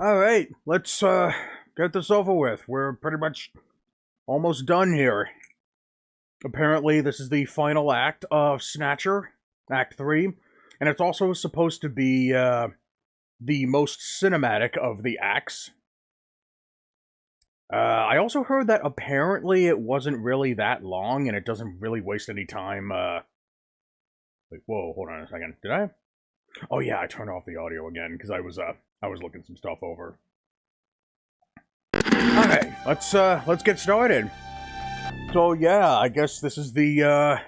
Alright, let's get this over with. We're pretty much almost done here. Apparently, this is the final act of Snatcher, Act 3, and it's also supposed to be the most cinematic of the acts. I also heard that apparently it wasn't really that long, and it doesn't really waste any time. Wait, whoa, hold on a second. Did I? Oh yeah, I turned off the audio again because I was looking some stuff over. Okay, let's get started. So yeah, I guess this is the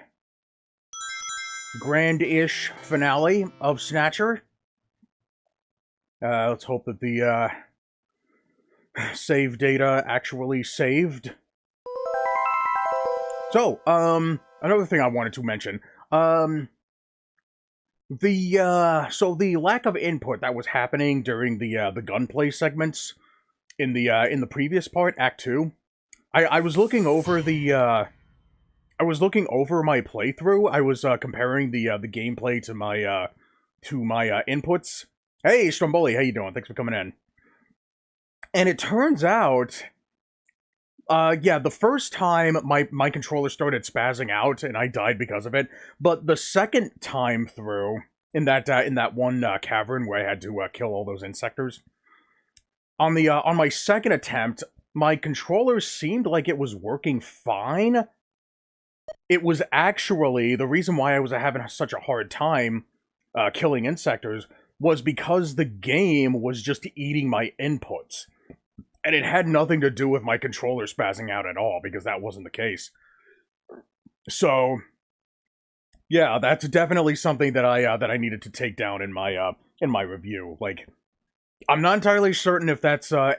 grand-ish finale of Snatcher. Let's hope that the save data actually saved. So, another thing I wanted to mention, so the lack of input that was happening during the gunplay segments in the previous part, Act 2, I was looking over my playthrough. I was comparing the gameplay to my inputs. Hey, Stromboli, how you doing? Thanks for coming in. And it turns out, yeah, the first time my controller started spazzing out and I died because of it, but the second time through in that one cavern where I had to kill all those insectors, on my second attempt, my controller seemed like it was working fine. It was actually, the reason why I was having such a hard time killing insectors was because the game was just eating my inputs. And it had nothing to do with my controller spazzing out at all, because that wasn't the case. So, yeah, that's definitely something that I needed to take down in my review. Like, I'm not entirely certain if that's a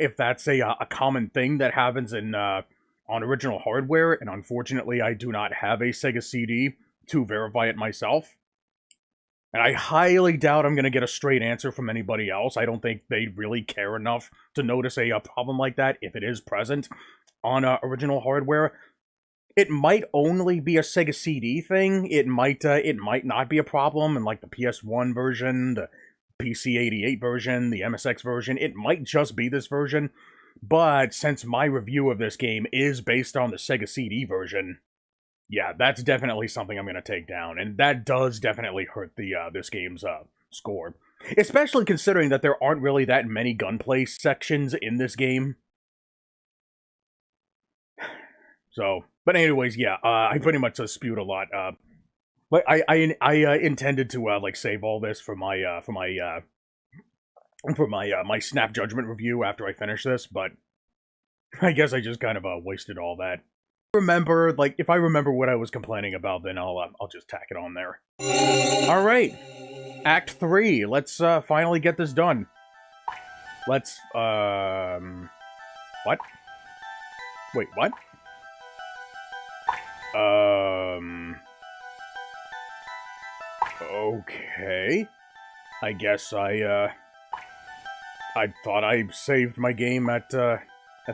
common thing that happens in on original hardware, and unfortunately, I do not have a Sega CD to verify it myself. And I highly doubt I'm going to get a straight answer from anybody else. I don't think they really care enough to notice a problem like that if it is present on original hardware. It might only be a Sega CD thing. It might not be a problem in like the PS1 version, the PC-88 version, the MSX version. It might just be this version. But since my review of this game is based on the Sega CD version, yeah, that's definitely something I'm going to take down, and that does definitely hurt this game's score. Especially considering that there aren't really that many gunplay sections in this game. So, but anyways, yeah, I pretty much just spewed a lot. But I intended to like save all this for my my snap judgment review after I finish this, but I guess I just kind of wasted all that. If I remember what I was complaining about, then I'll just tack it on there. All right, Act 3. Let's finally get this done. Let's what? Wait, what? Okay. I guess I thought I saved my game at the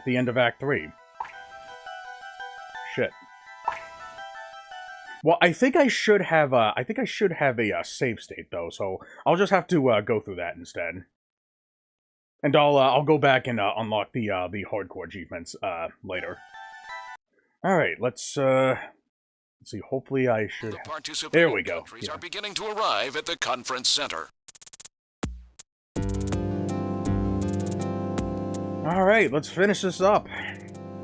end of Act 3. Shit. Well, I think I should have a save state though, so I'll just have to go through that instead. And I'll go back and unlock the hardcore achievements later. All right, let's see. Hopefully, I should. There we go. Countries are beginning to arrive at the conference center. All right, let's finish this up.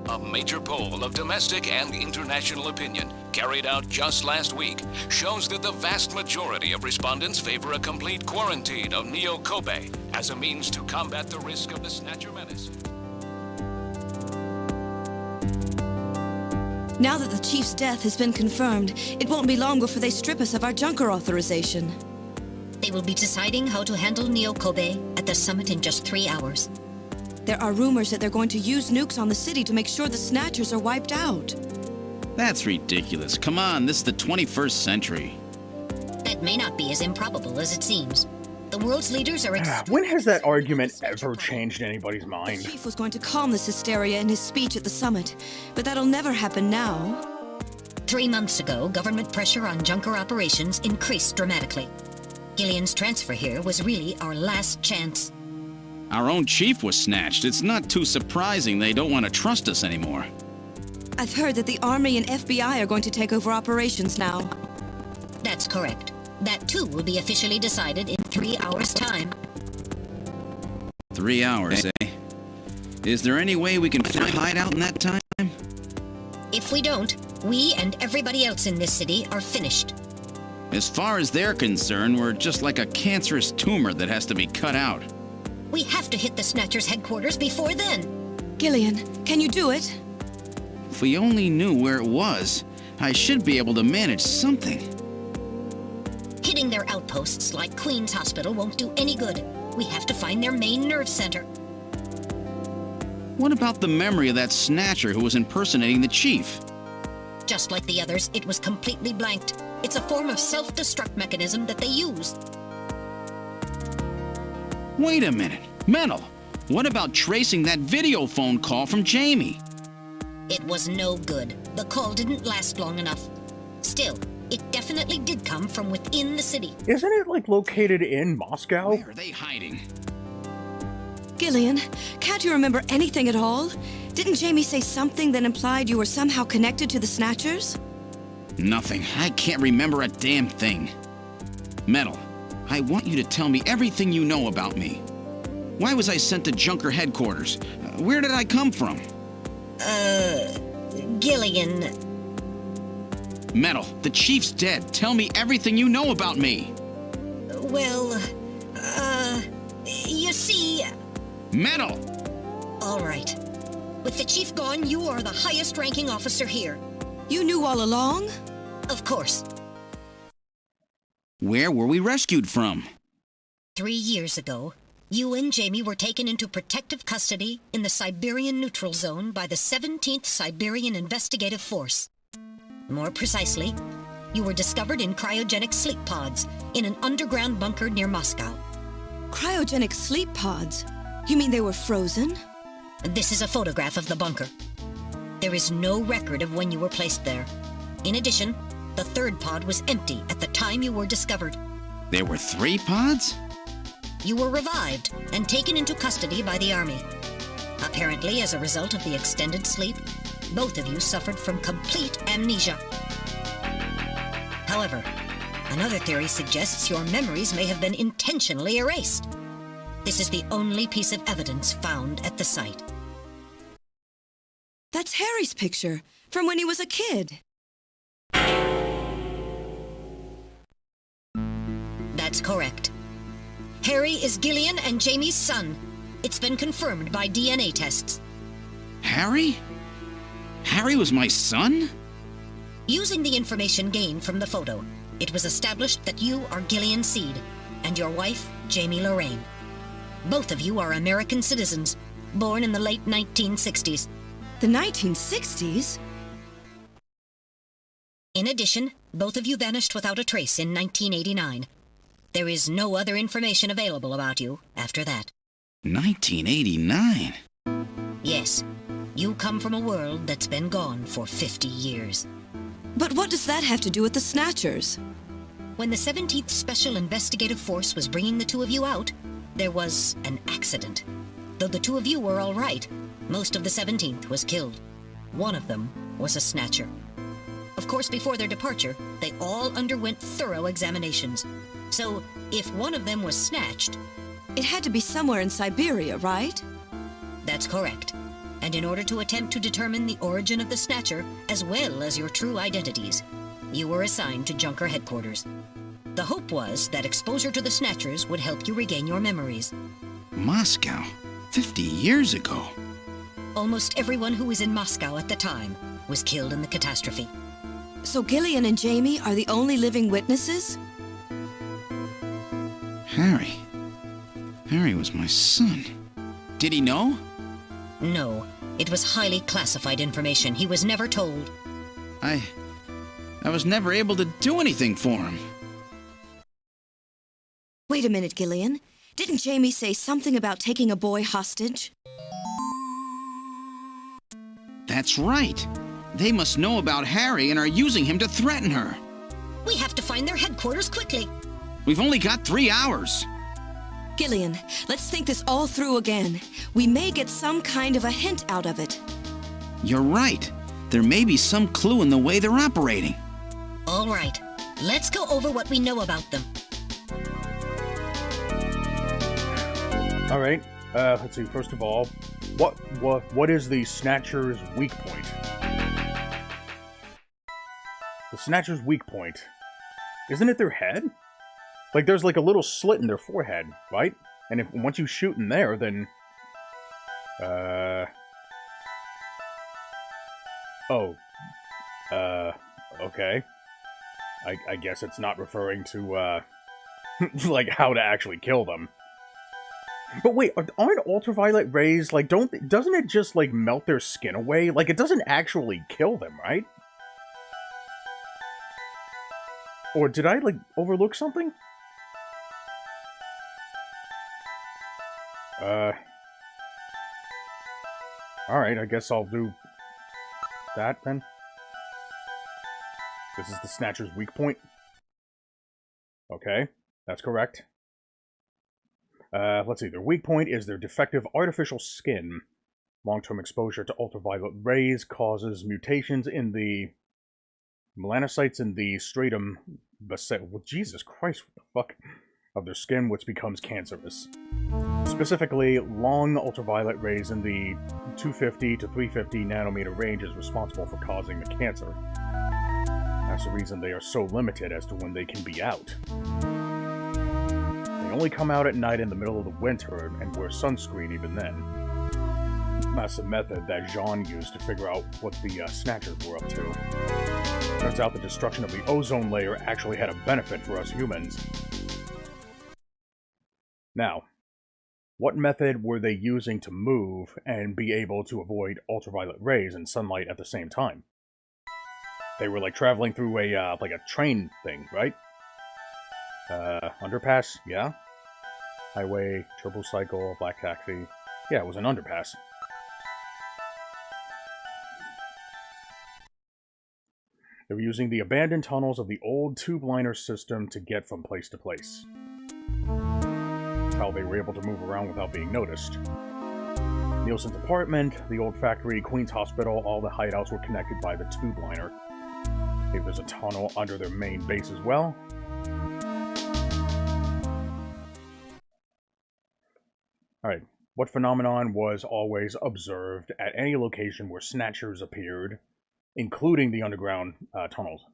A major poll of domestic and international opinion, carried out just last week, shows that the vast majority of respondents favor a complete quarantine of Neo Kobe as a means to combat the risk of the Snatcher menace. Now that the Chief's death has been confirmed, it won't be long before they strip us of our Junker authorization. They will be deciding how to handle Neo Kobe at the summit in just 3 hours. There are rumors that they're going to use nukes on the city to make sure the Snatchers are wiped out. That's ridiculous. Come on, this is the 21st century. That may not be as improbable as it seems. The world's leaders are When has that argument ever changed anybody's mind? The Chief was going to calm this hysteria in his speech at the summit, but that'll never happen now. 3 months ago, government pressure on Junker operations increased dramatically. Gillian's transfer here was really our last chance. Our own chief was snatched. It's not too surprising they don't want to trust us anymore. I've heard that the Army and FBI are going to take over operations now. That's correct. That too will be officially decided in 3 hours' time. 3 hours, eh? Is there any way we can find a hideout in that time? If we don't, we and everybody else in this city are finished. As far as they're concerned, we're just like a cancerous tumor that has to be cut out. We have to hit the Snatcher's headquarters before then. Gillian, can you do it? If we only knew where it was, I should be able to manage something. Hitting their outposts like Queen's Hospital won't do any good. We have to find their main nerve center. What about the memory of that Snatcher who was impersonating the chief? Just like the others, it was completely blanked. It's a form of self-destruct mechanism that they use. Wait a minute. Mental, what about tracing that video phone call from Jamie? It was no good. The call didn't last long enough. Still, it definitely did come from within the city. Isn't it, like, located in Moscow? Where are they hiding? Gillian, can't you remember anything at all? Didn't Jamie say something that implied you were somehow connected to the Snatchers? Nothing. I can't remember a damn thing. Metal, I want you to tell me everything you know about me. Why was I sent to Junker headquarters? Where did I come from? Gillian. Metal, the chief's dead. Tell me everything you know about me. Well, you see... Metal! All right. With the chief gone, you are the highest-ranking officer here. You knew all along? Of course. Where were we rescued from? 3 years ago, you and Jamie were taken into protective custody in the Siberian Neutral Zone by the 17th Siberian Investigative Force. More precisely, you were discovered in cryogenic sleep pods in an underground bunker near Moscow. Cryogenic sleep pods? You mean they were frozen? This is a photograph of the bunker. There is no record of when you were placed there. In addition, the third pod was empty at the time you were discovered. There were 3 pods? You were revived and taken into custody by the Army. Apparently, as a result of the extended sleep, both of you suffered from complete amnesia. However, another theory suggests your memories may have been intentionally erased. This is the only piece of evidence found at the site. That's Harry's picture, from when he was a kid. That's correct. Harry is Gillian and Jamie's son. It's been confirmed by DNA tests. Harry? Harry was my son? Using the information gained from the photo, it was established that you are Gillian Seed and your wife, Jamie Lorraine. Both of you are American citizens, born in the late 1960s. The 1960s? In addition, both of you vanished without a trace in 1989. There is no other information available about you after that. 1989? Yes, you come from a world that's been gone for 50 years. But what does that have to do with the Snatchers? When the 17th Special Investigative Force was bringing the two of you out, there was an accident. Though the two of you were all right, most of the 17th was killed. One of them was a Snatcher. Of course, before their departure, they all underwent thorough examinations. So, if one of them was snatched... It had to be somewhere in Siberia, right? That's correct. And in order to attempt to determine the origin of the Snatcher, as well as your true identities, you were assigned to Junker headquarters. The hope was that exposure to the Snatchers would help you regain your memories. Moscow? 50 years ago? Almost everyone who was in Moscow at the time was killed in the catastrophe. So Gillian and Jamie are the only living witnesses? Harry. Harry was my son. Did he know? No, it was highly classified information. He was never told. I was never able to do anything for him. Wait a minute, Gillian. Didn't Jamie say something about taking a boy hostage? That's right. They must know about Harry and are using him to threaten her. We have to find their headquarters quickly. We've only got 3 hours. Gillian, let's think this all through again. We may get some kind of a hint out of it. You're right. There may be some clue in the way they're operating. All right, let's go over what we know about them. All right. Let's see. First of all, what is the Snatcher's weak point? The Snatcher's weak point. Isn't it their head? Like, there's like a little slit in their forehead, right? And if once you shoot in there, then... Okay. I guess it's not referring to, like, how to actually kill them. But wait, aren't ultraviolet rays, like, doesn't it just, like, melt their skin away? Like, it doesn't actually kill them, right? Or did I, like, overlook something? Alright, I guess I'll do that, then. This is the Snatcher's weak point. Okay, that's correct. Let's see, their weak point is their defective artificial skin. Long-term exposure to ultraviolet rays causes mutations in the melanocytes in the stratum well, Jesus Christ, what the fuck? Of their skin, which becomes cancerous. Specifically, long ultraviolet rays in the 250 to 350 nanometer range is responsible for causing the cancer. That's the reason they are so limited as to when they can be out. They only come out at night in the middle of the winter and wear sunscreen even then. That's the method that Jean used to figure out what the Snatchers were up to. Turns out the destruction of the ozone layer actually had a benefit for us humans. Now, what method were they using to move and be able to avoid ultraviolet rays and sunlight at the same time? They were like traveling through a like a train thing, right? Underpass, yeah. Highway, turbo cycle, black taxi. Yeah, it was an underpass. They were using the abandoned tunnels of the old tube liner system to get from place to place. That's how they were able to move around without being noticed. Nielsen's apartment, the old factory, Queen's Hospital, all the hideouts were connected by the tube liner. Maybe there's a tunnel under their main base as well. Alright, what phenomenon was always observed at any location where Snatchers appeared, including the underground tunnels?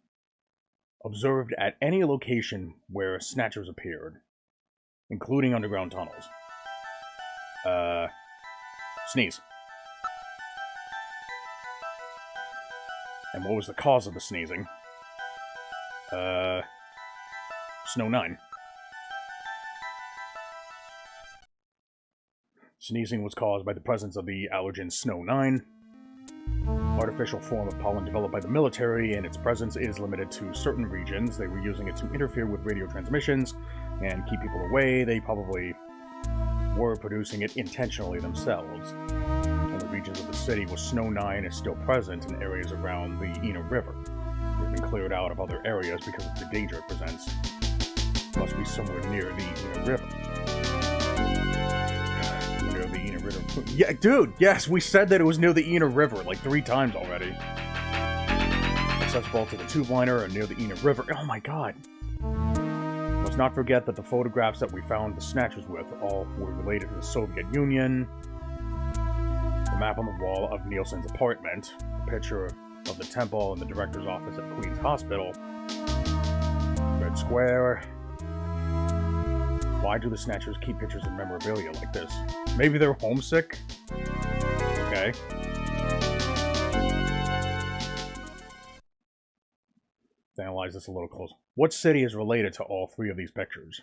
Observed at any location where Snatchers appeared, including underground tunnels. Sneeze. And what was the cause of the sneezing? Snow 9. Sneezing was caused by the presence of the allergen Snow 9, artificial form of pollen developed by the military, and its presence is limited to certain regions. They were using it to interfere with radio transmissions and keep people away. They probably were producing it intentionally themselves. In the regions of the city where Snow 9 is still present in areas around the Ina River. They've been cleared out of other areas because of the danger it presents. It must be somewhere near the Ina River. Near the Ina River. Yeah, dude, yes, we said that it was near the Ina River like 3 times already. Accessible to the tube liner or near the Ina River. Oh my god. Let's not forget that the photographs that we found the Snatchers with all were related to the Soviet Union. The map on the wall of Nielsen's apartment, a picture of the temple and the director's office at Queen's Hospital. Red Square. Why do the Snatchers keep pictures and memorabilia like this? Maybe they're homesick? Okay. Let's analyze this a little closer. What city is related to all 3 of these pictures?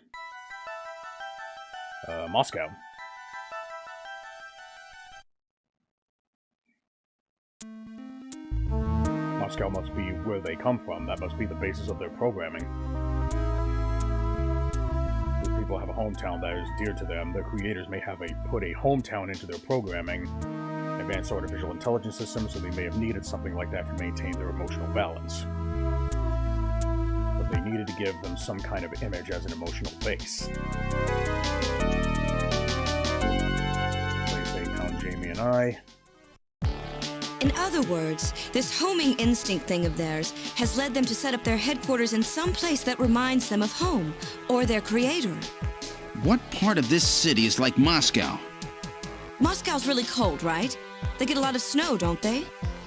Moscow. Moscow must be where they come from. That must be the basis of their programming. These people have a hometown that is dear to them. Their creators may have put a hometown into their programming. Advanced artificial intelligence systems, so they may have needed something like that to maintain their emotional balance. But they needed to give them some kind of image as an emotional base. an eye. In other words, this homing instinct thing of theirs has led them to set up their headquarters in some place that reminds them of home, or their creator. What part of this city is like Moscow? Moscow's really cold, right? They get a lot of snow, don't they?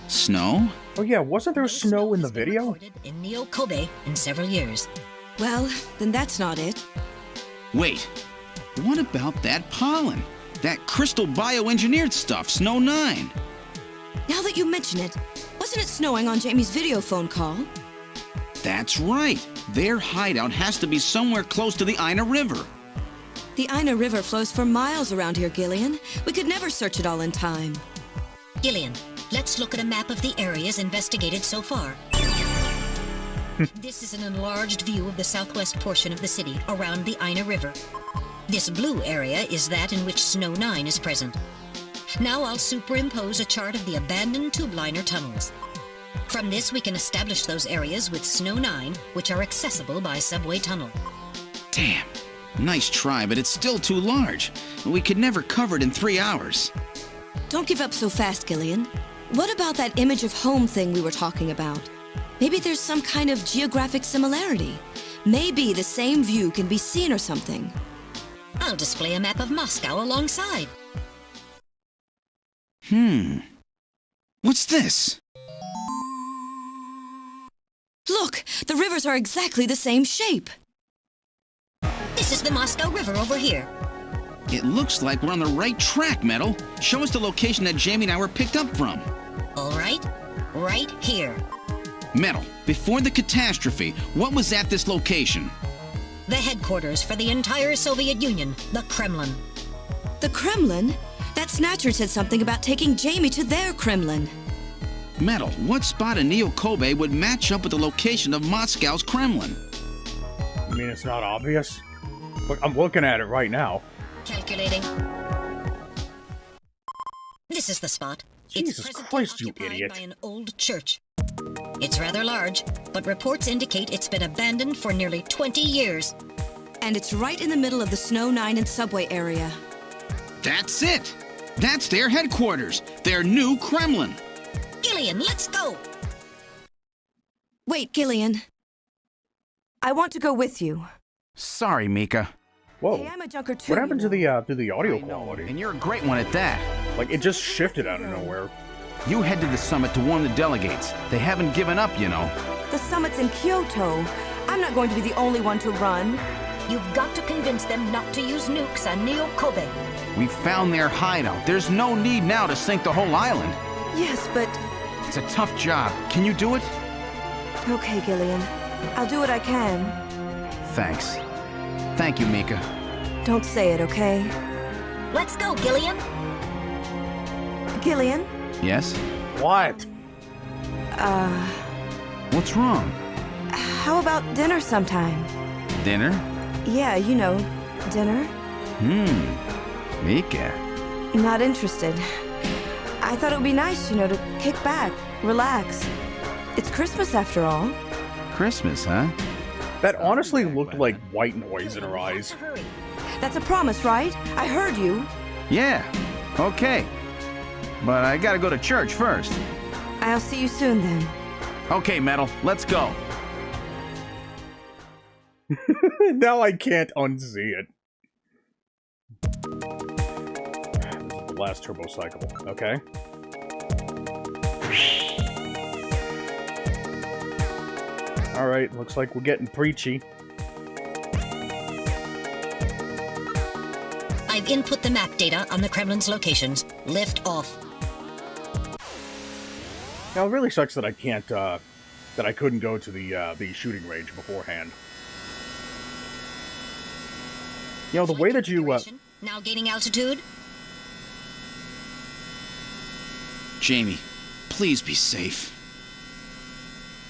Snow? Oh yeah, wasn't there snow in the video? In Neo Kobe in several years. Well, then that's not it. Wait, what about that pollen? That crystal bioengineered stuff, Snow 9? Now that you mention it, wasn't it snowing on Jamie's video phone call? That's right. Their hideout has to be somewhere close to the Ina River. The Ina River flows for miles around here, Gillian. We could never search it all in time. Gillian, let's look at a map of the areas investigated so far. This is an enlarged view of the southwest portion of the city around the Ina River. This blue area is that in which Snow 9 is present. Now I'll superimpose a chart of the abandoned tube liner tunnels. From this, we can establish those areas with Snow 9, which are accessible by subway tunnel. Damn. Nice try, but it's still too large. We could never cover it in 3 hours. Don't give up so fast, Gillian. What about that image of home thing we were talking about? Maybe there's some kind of geographic similarity. Maybe the same view can be seen or something. I'll display a map of Moscow alongside. What's this? Look, the rivers are exactly the same shape. This is the Moscow River over here. It looks like we're on the right track, Metal. Show us the location that Jamie and I were picked up from. All right, right here. Metal, before the catastrophe, what was at this location? The headquarters for the entire Soviet Union, the Kremlin. The Kremlin? That Snatcher said something about taking Jamie to their Kremlin. Metal, what spot in Neo Kobe would match up with the location of Moscow's Kremlin? I mean, it's not obvious. Look, I'm looking at it right now. Calculating. This is the spot. Jesus It's presently Christ, you occupied idiot. by an old church. It's rather large, but reports indicate it's been abandoned for nearly 20 years. And it's right in the middle of the Snow 9 and subway area. That's it! That's their headquarters, their new Kremlin. Gillian, let's go! Wait, Gillian. I want to go with you. Sorry, Mika. Whoa. Hey, I'm a junker too. What happened to you know. the audio quality? And you're a great one at that. Like, it just shifted out of nowhere. You head to the summit to warn the delegates. They haven't given up, you know. The summit's in Kyoto. I'm not going to be the only one to run. You've got to convince them not to use nukes on Neo Kobe. We found their hideout. There's no need now to sink the whole island. Yes, but... It's a tough job. Can you do it? Okay, Gillian. I'll do what I can. Thanks. Thank you, Mika. Don't say it, okay? Let's go, Gillian! Gillian? Yes? What? What's wrong? How about dinner sometime? Dinner? Yeah, you know, dinner. Mika. Not interested. I thought it would be nice, you know, to kick back, relax. It's Christmas after all. Christmas, huh? That honestly looked like white noise in her eyes. Hurry. That's a promise, right? I heard you. Yeah. Okay. But I gotta go to church first. I'll see you soon then. Okay, Metal. Let's go. Now I can't unsee it. This is the last turbo cycle, okay? Alright, looks like we're getting preachy. I've input the map data on the Kremlin's locations. Lift off. Now, it really sucks that I can't, that I couldn't go to the shooting range beforehand. You know, the way that you, Now gaining altitude. Jamie, please be safe.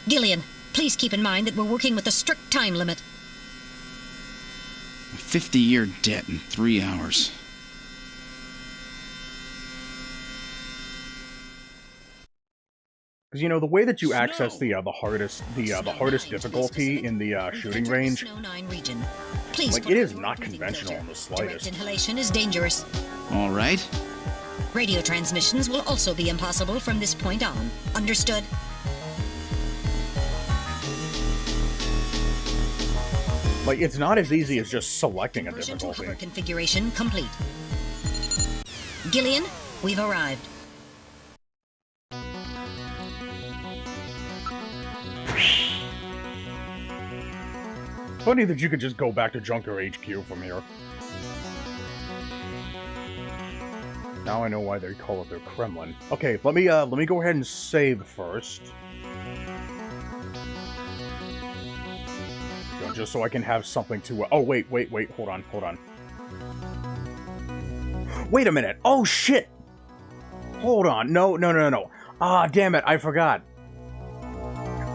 Gillian, please keep in mind that we're working with a strict time limit. A 50-year debt in 3 hours. because you know the way that you access the hardest difficulty in the shooting range, Snow 9 region. Please like put it on is your not breathing conventional filter. in the Direct slightest. inhalation is dangerous. All right. Radio transmissions will also be impossible from this point on. Understood? Like, it's not as easy as just selecting a Version to difficulty. hover configuration complete. Gillian, we've arrived. Funny that you could just go back to Junker HQ from here. Now I know why they call it their Kremlin. Okay, let me go ahead and save first. You know, just so I can have something to... oh, wait, hold on. Wait a minute! Oh, shit! Hold on, no. Ah, damn it, I forgot.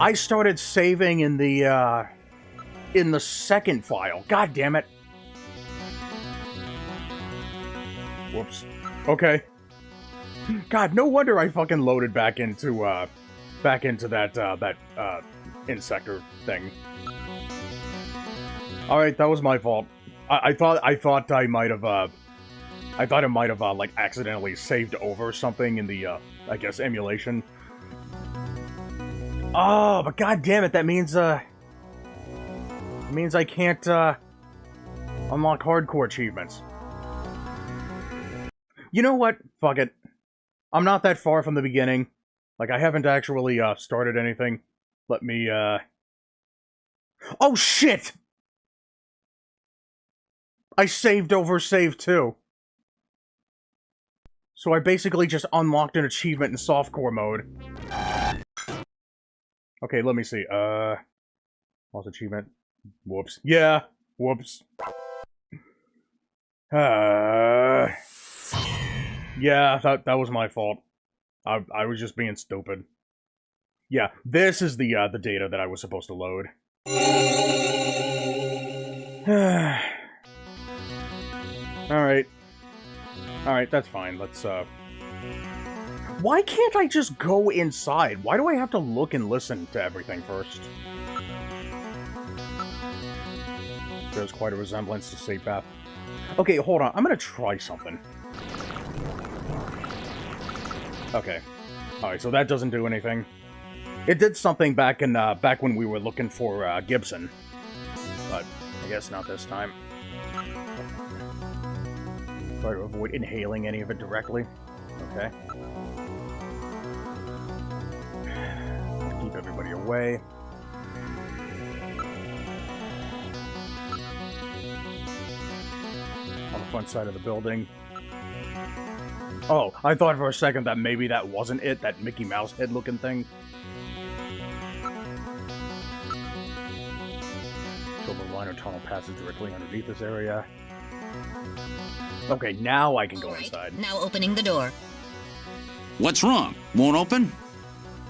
I started saving in the second file. God damn it. Whoops. Okay. God, no wonder I fucking loaded back into that insector thing. All right, that was my fault. I thought I might have like accidentally saved over something in the I guess emulation. Oh, but god damn it, that means I can't unlock hardcore achievements. You know what? Fuck it. I'm not that far from the beginning. Like, I haven't actually started anything. Let me oh shit! I saved over save too. So I basically just unlocked an achievement in softcore mode. Okay, let me see. Lost achievement. Whoops. Yeah. Whoops. Yeah, that was my fault. I was just being stupid. Yeah, this is the data that I was supposed to load. Alright, that's fine. Let's, why can't I just go inside? Why do I have to look and listen to everything first? There's quite a resemblance to Safe Path. Okay, hold on. I'm gonna try something. Okay. Alright, so that doesn't do anything. It did something back in, back when we were looking for, Gibson. But I guess not this time. Try to avoid inhaling any of it directly. Okay. Keep everybody away. On the front side of the building. Oh, I thought for a second that maybe that wasn't it, that Mickey Mouse head looking thing. Silver liner tunnel passes directly underneath this area. Okay, now I can go inside. Now opening the door. What's wrong? Won't open?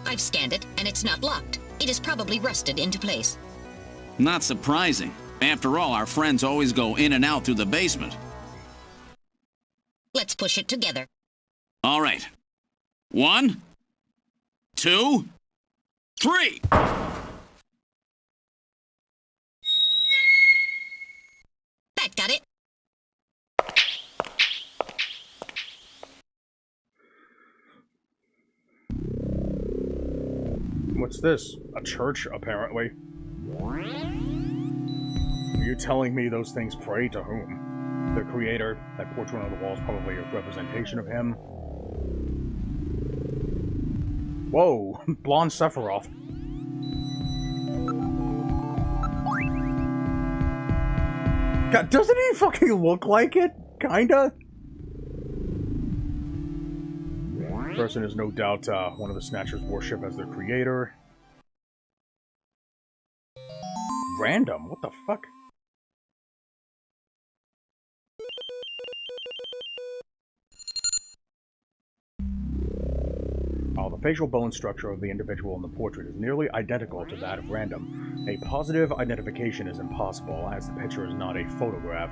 I've scanned it, and it's not locked. It is probably rusted into place. Not surprising. After all, our friends always go in and out through the basement. Let's push it together. All right. 1, 2, 3! That got it. What's this? A church, apparently. Are you telling me those things pray to whom? Their creator? That portrait on the wall is probably a representation of him. Whoa! Blonde Sephiroth. God, doesn't he fucking look like it? Kinda? Person is no doubt one of the Snatchers worship as their creator. Random? What the fuck? Oh, the facial bone structure of the individual in the portrait is nearly identical to that of Random. A positive identification is impossible, as the picture is not a photograph.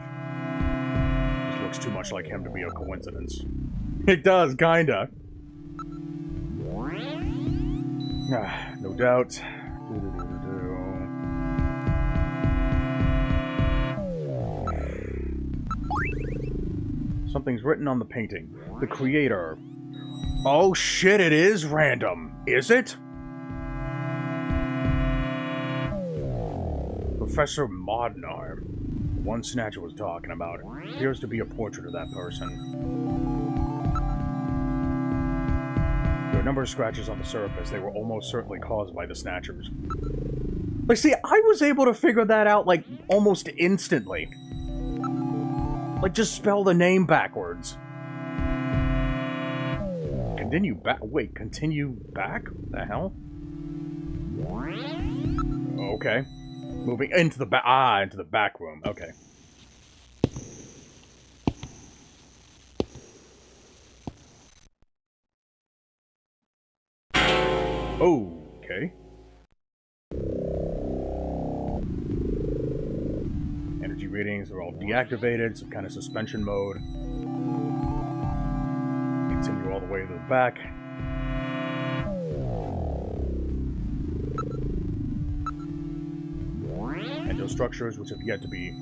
This looks too much like him to be a coincidence. It does, kinda. No doubt. Something's written on the painting. The creator. Oh shit, it is random. Is it? Professor Modnar. One Snatcher was talking about. Appears to be a portrait of that person. There are a number of scratches on the surface. They were almost certainly caused by the Snatchers. Like, see, I was able to figure that out, like, almost instantly. Like, just spell the name backwards. Continue back? Wait, continue back? What the hell? Okay. Moving into the back. Ah, into the back room. Okay. Okay. Energy readings are all deactivated, some kind of suspension mode. Continue all the way to the back. Endostructures, which have yet to be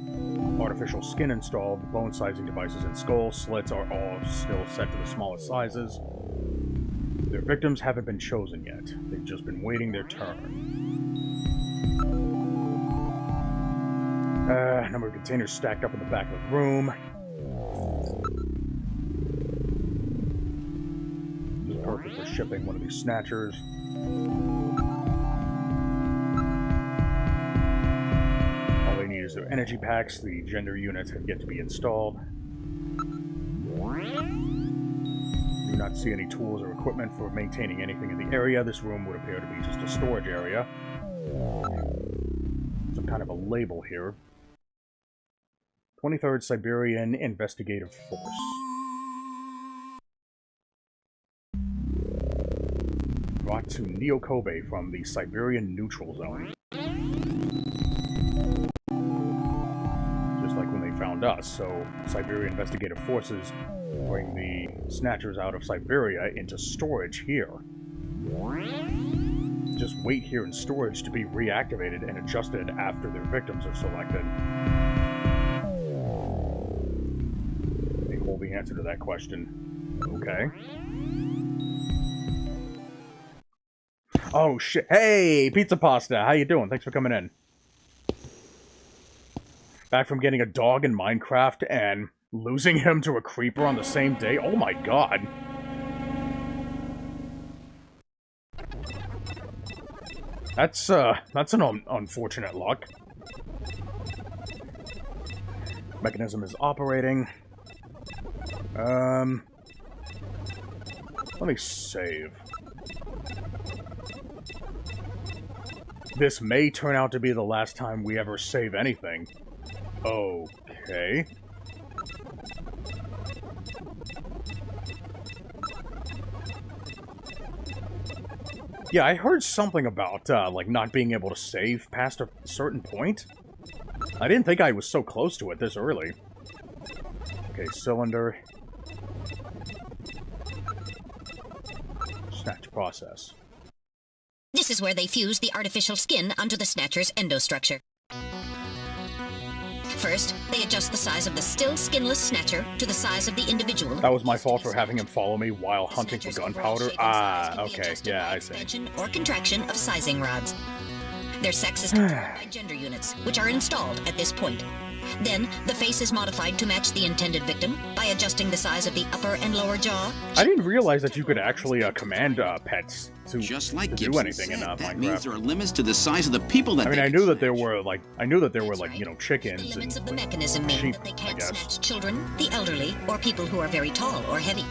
artificial skin installed, the bone sizing devices and skull slits are all still set to the smallest sizes. Their victims haven't been chosen yet. They've just been waiting their turn. Number of containers stacked up in the back of the room. This is perfect for shipping one of these Snatchers. All they need is their energy packs. The gender units have yet to be installed. Do not see any tools or equipment for maintaining anything in the area. This room would appear to be just a storage area. Some kind of a label here. 23rd Siberian Investigative Force. Brought to Neo Kobe from the Siberian Neutral Zone. Just like when they found us, so Siberian Investigative Forces bring the Snatchers out of Siberia into storage here. Just wait here in storage to be reactivated and adjusted after their victims are selected. They hold the answer to that question. Okay. Oh shit. Hey, Pizza Pasta, how you doing? Thanks for coming in. Back from getting a dog in Minecraft and losing him to a creeper on the same day? Oh my god. That's an unfortunate luck. Mechanism is operating. Let me save. This may turn out to be the last time we ever save anything. Okay. Yeah, I heard something about, like, not being able to save past a certain point. I didn't think I was so close to it this early. Okay, cylinder. Snatch process. This is where they fuse the artificial skin onto the Snatcher's endostructure. First, they adjust the size of the still skinless Snatcher to the size of the individual. That was my fault for having him follow me while hunting for gunpowder. Ah, okay, yeah, I see. Expansion or contraction of sizing rods. Their sex is controlled by gender units, which are installed at this point. Then, the face is modified to match the intended victim by adjusting the size of the upper and lower jaw. I didn't realize that you could actually command pets to, Just like to do Gibson anything in said, that Minecraft. means there are limits to the size of the people that I mean, they I can knew that there snatch. were like, you know, chickens The and limits of the mechanism mean sheep, that they I can't guess. snatch children, the elderly, or people who are very tall or heavy.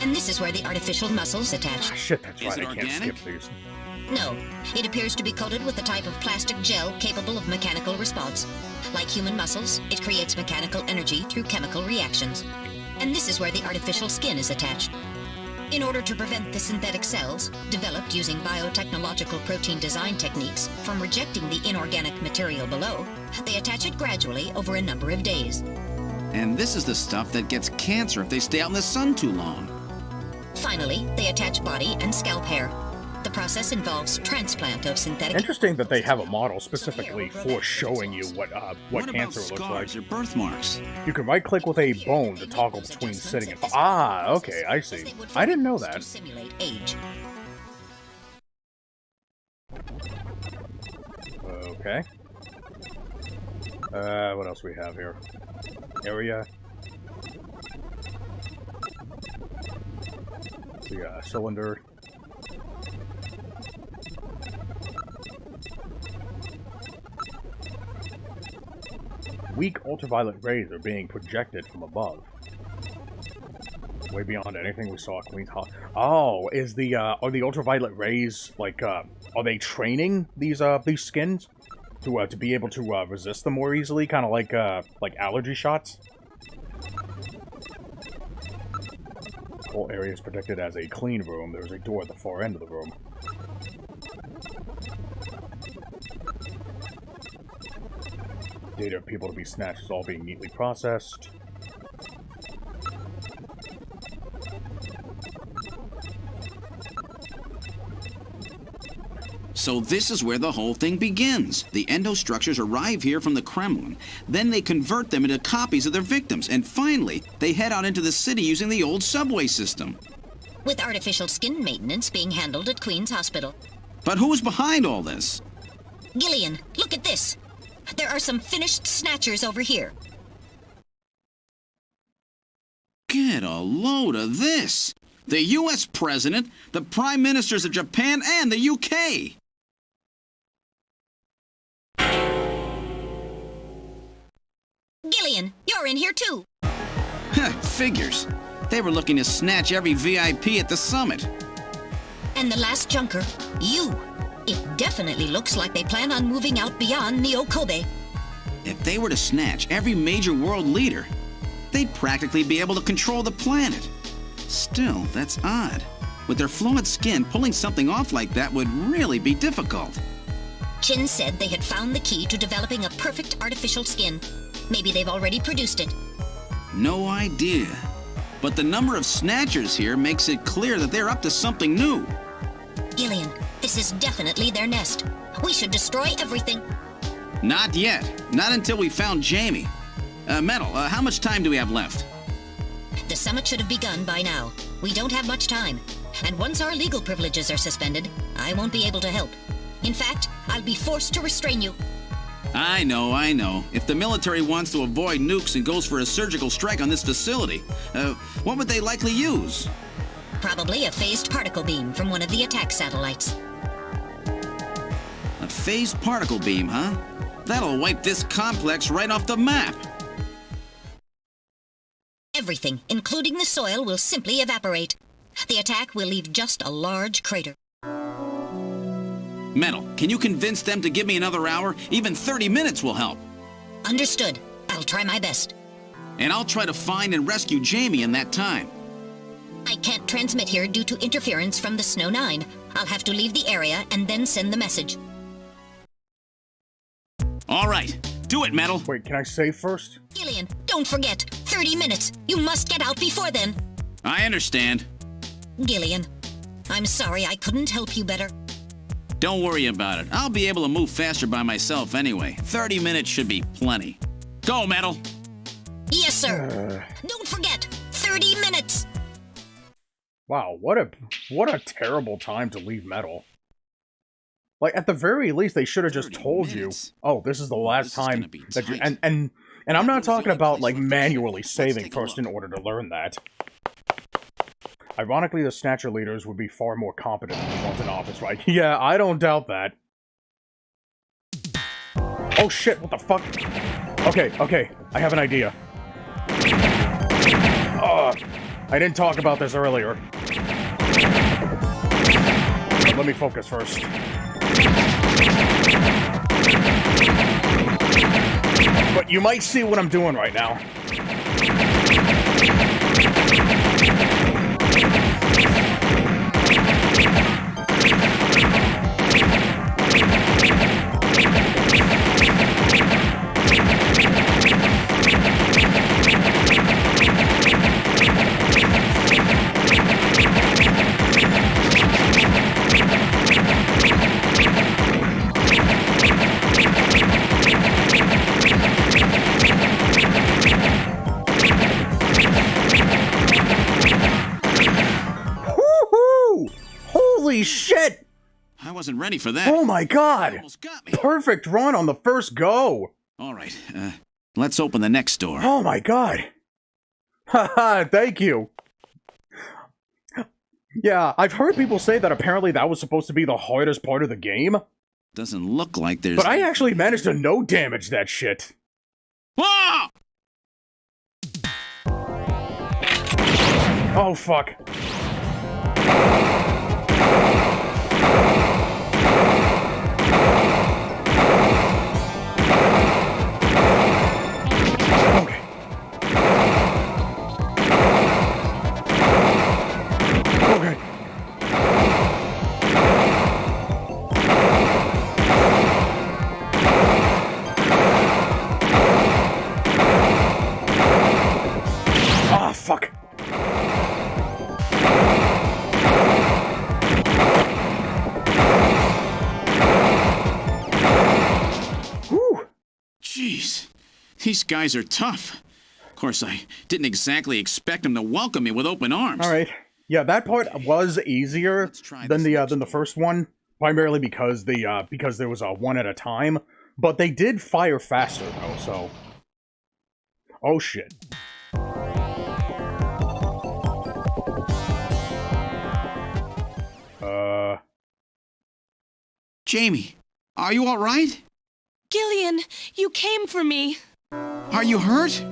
And this is where the artificial muscles attach. Ah, shit, that's Is right. it I can't organic? skip these. No, it appears to be coated with a type of plastic gel capable of mechanical response. Like human muscles, it creates mechanical energy through chemical reactions. And this is where the artificial skin is attached. In order to prevent the synthetic cells, developed using biotechnological protein design techniques, from rejecting the inorganic material below, they attach it gradually over a number of days. And this is the stuff that gets cancer if they stay out in the sun too long. Finally, they attach body and scalp hair. The The process involves transplant of synthetic... Interesting that they have a model specifically for showing you what cancer looks like. Or birthmarks? You can right-click with a bone to toggle between sitting and... Ah, okay, I see. I didn't know that. Simulate age. Okay. What else we have here? Area. So yeah, cylinder. Weak ultraviolet rays are being projected from above. Way beyond anything we saw at Queen's Hall. Oh, is the are the ultraviolet rays like are they training these skins to be able to resist them more easily, kind of like allergy shots? The whole area is protected as a clean room. There's a door at the far end of the room. Data of people to be snatched is all being neatly processed. So this is where the whole thing begins. The endostructures arrive here from the Kremlin. Then they convert them into copies of their victims. And finally, they head out into the city using the old subway system. With artificial skin maintenance being handled at Queen's Hospital. But who's behind all this? Gillian, look at this. There are some finished snatchers over here. Get a load of this. The U.S. President, the Prime Ministers of Japan, and the U.K. Gillian, you're in here too. Figures. They were looking to snatch every VIP at the summit. And the last junker, you. It definitely looks like they plan on moving out beyond Neo-Kobe. If they were to snatch every major world leader, they'd practically be able to control the planet. Still, that's odd. With their flawed skin, pulling something off like that would really be difficult. Chin said they had found the key to developing a perfect artificial skin. Maybe they've already produced it. No idea. But the number of snatchers here makes it clear that they're up to something new. Gillian, this is definitely their nest. We should destroy everything. Not yet. Not until we found Jamie. Metal, how much time do we have left? The summit should have begun by now. We don't have much time. And once our legal privileges are suspended, I won't be able to help. In fact, I'll be forced to restrain you. I know. If the military wants to avoid nukes and goes for a surgical strike on this facility, what would they likely use? Probably a phased particle beam from one of the attack satellites. A phased particle beam, huh? That'll wipe this complex right off the map. Everything, including the soil, will simply evaporate. The attack will leave just a large crater. Metal, can you convince them to give me another hour? Even 30 minutes will help. Understood. I'll try my best. And I'll try to find and rescue Jamie in that time. I can't transmit here due to interference from the Snow 9. I'll have to leave the area and then send the message. All right. Do it, Metal. Wait, can I save first? Gillian, don't forget. 30 minutes. You must get out before then. I understand. Gillian, I'm sorry I couldn't help you better. Don't worry about it. I'll be able to move faster by myself anyway. 30 minutes should be plenty. Go, Metal. Yes, sir. Don't forget, 30 minutes. Wow, what a terrible time to leave Metal. Like, at the very least, they should have just told you, oh, this is the last time that you... And I'm not talking about, like, manually saving first in order to learn that. Ironically, the Snatcher leaders would be far more competent than the ones in office, right? Yeah, I don't doubt that. Oh shit, what the fuck? Okay, I have an idea. I didn't talk about this earlier. But let me focus first. But you might see what I'm doing right now. Holy shit! I wasn't ready for that. Oh my god! Almost got me. Perfect run on the first go! All right, let's open the next door. Oh my god! Haha, thank you! Yeah, I've heard people say that apparently that was supposed to be the hardest part of the game, Doesn't look like there's... but I actually managed to no damage that shit. Ah! Oh fuck. Okay. Okay. Ah, fuck. Whew. Jeez, these guys are tough. Of course, I didn't exactly expect them to welcome me with open arms. All right. Yeah, that part was easier Let's try than this the first one, primarily because because there was a one at a time. But they did fire faster though, so. Oh shit. Jamie, are you all right? Gillian, you came for me. Are you hurt?